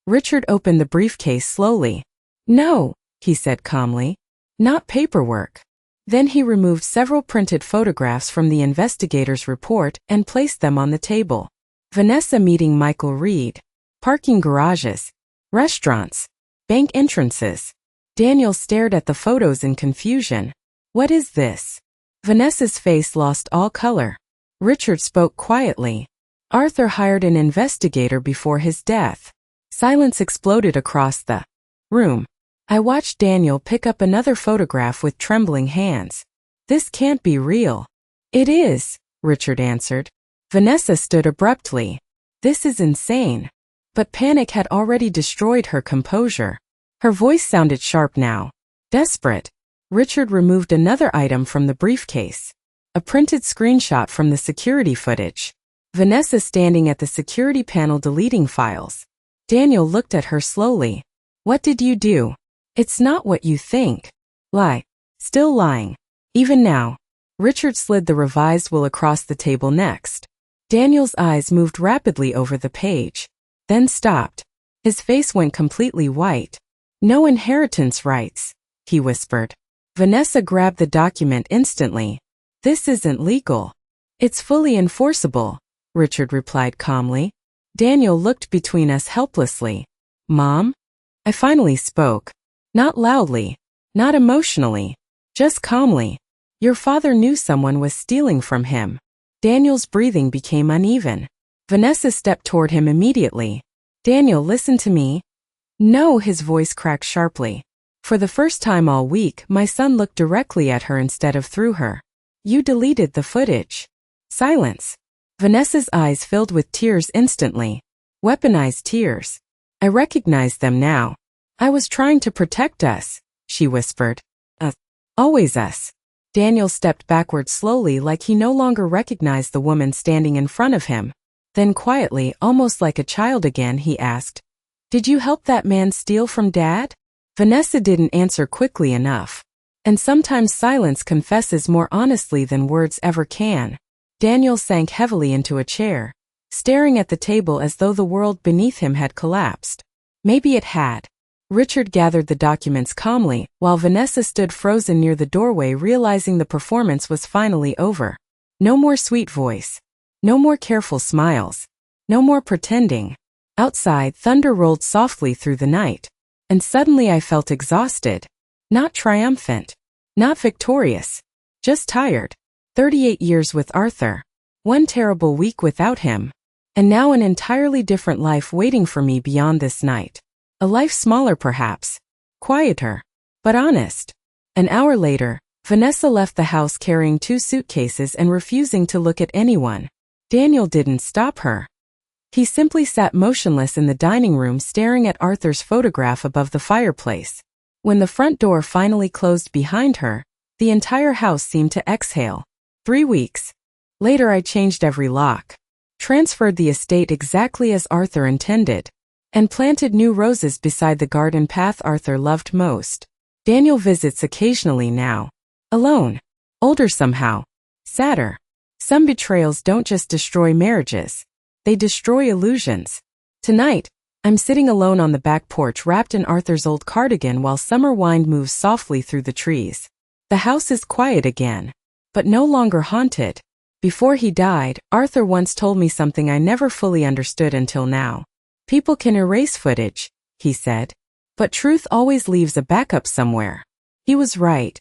Richard opened the briefcase slowly. No, he said calmly. Not paperwork. Then he removed several printed photographs from the investigator's report and placed them on the table. Vanessa meeting Michael Reed. Parking garages. Restaurants. Bank entrances. Daniel stared at the photos in confusion. What is this? Vanessa's face lost all color. Richard spoke quietly. Arthur hired an investigator before his death. Silence exploded across the room. I watched Daniel pick up another photograph with trembling hands. This can't be real. It is, Richard answered. Vanessa stood abruptly. This is insane. But panic had already destroyed her composure. Her voice sounded sharp now. Desperate. Richard removed another item from the briefcase. A printed screenshot from the security footage. Vanessa standing at the security panel deleting files. Daniel looked at her slowly. What did you do? It's not what you think. Lie. Still lying. Even now. Richard slid the revised will across the table next. Daniel's eyes moved rapidly over the page. Then stopped. His face went completely white. No inheritance rights, he whispered. Vanessa grabbed the document instantly. This isn't legal. It's fully enforceable, Richard replied calmly. Daniel looked between us helplessly. Mom? I finally spoke. Not loudly. Not emotionally. Just calmly. Your father knew someone was stealing from him. Daniel's breathing became uneven. Vanessa stepped toward him immediately. Daniel, listen to me. No, his voice cracked sharply. For the first time all week, my son looked directly at her instead of through her. You deleted the footage. Silence. Vanessa's eyes filled with tears instantly. Weaponized tears. I recognized them now. I was trying to protect us, she whispered. Us. Always us. Daniel stepped backward slowly like he no longer recognized the woman standing in front of him. Then quietly, almost like a child again, he asked, Did you help that man steal from Dad? Vanessa didn't answer quickly enough. And sometimes silence confesses more honestly than words ever can. Daniel sank heavily into a chair, staring at the table as though the world beneath him had collapsed. Maybe it had. Richard gathered the documents calmly, while Vanessa stood frozen near the doorway, realizing the performance was finally over. No more sweet voice. No more careful smiles. No more pretending. Outside, thunder rolled softly through the night. And suddenly I felt exhausted. Not triumphant. Not victorious. Just tired. 38 years with Arthur. One terrible week without him. And now an entirely different life waiting for me beyond this night. A life smaller perhaps. Quieter. But honest. An hour later, Vanessa left the house carrying 2 suitcases and refusing to look at anyone. Daniel didn't stop her. He simply sat motionless in the dining room staring at Arthur's photograph above the fireplace. When the front door finally closed behind her, the entire house seemed to exhale. 3 weeks. Later I changed every lock. Transferred the estate exactly as Arthur intended. And planted new roses beside the garden path Arthur loved most. Daniel visits occasionally now. Alone. Older somehow. Sadder. Some betrayals don't just destroy marriages. They destroy illusions. Tonight, I'm sitting alone on the back porch wrapped in Arthur's old cardigan while summer wind moves softly through the trees. The house is quiet again. But no longer haunted. Before he died, Arthur once told me something I never fully understood until now. People can erase footage, he said. But truth always leaves a backup somewhere. He was right.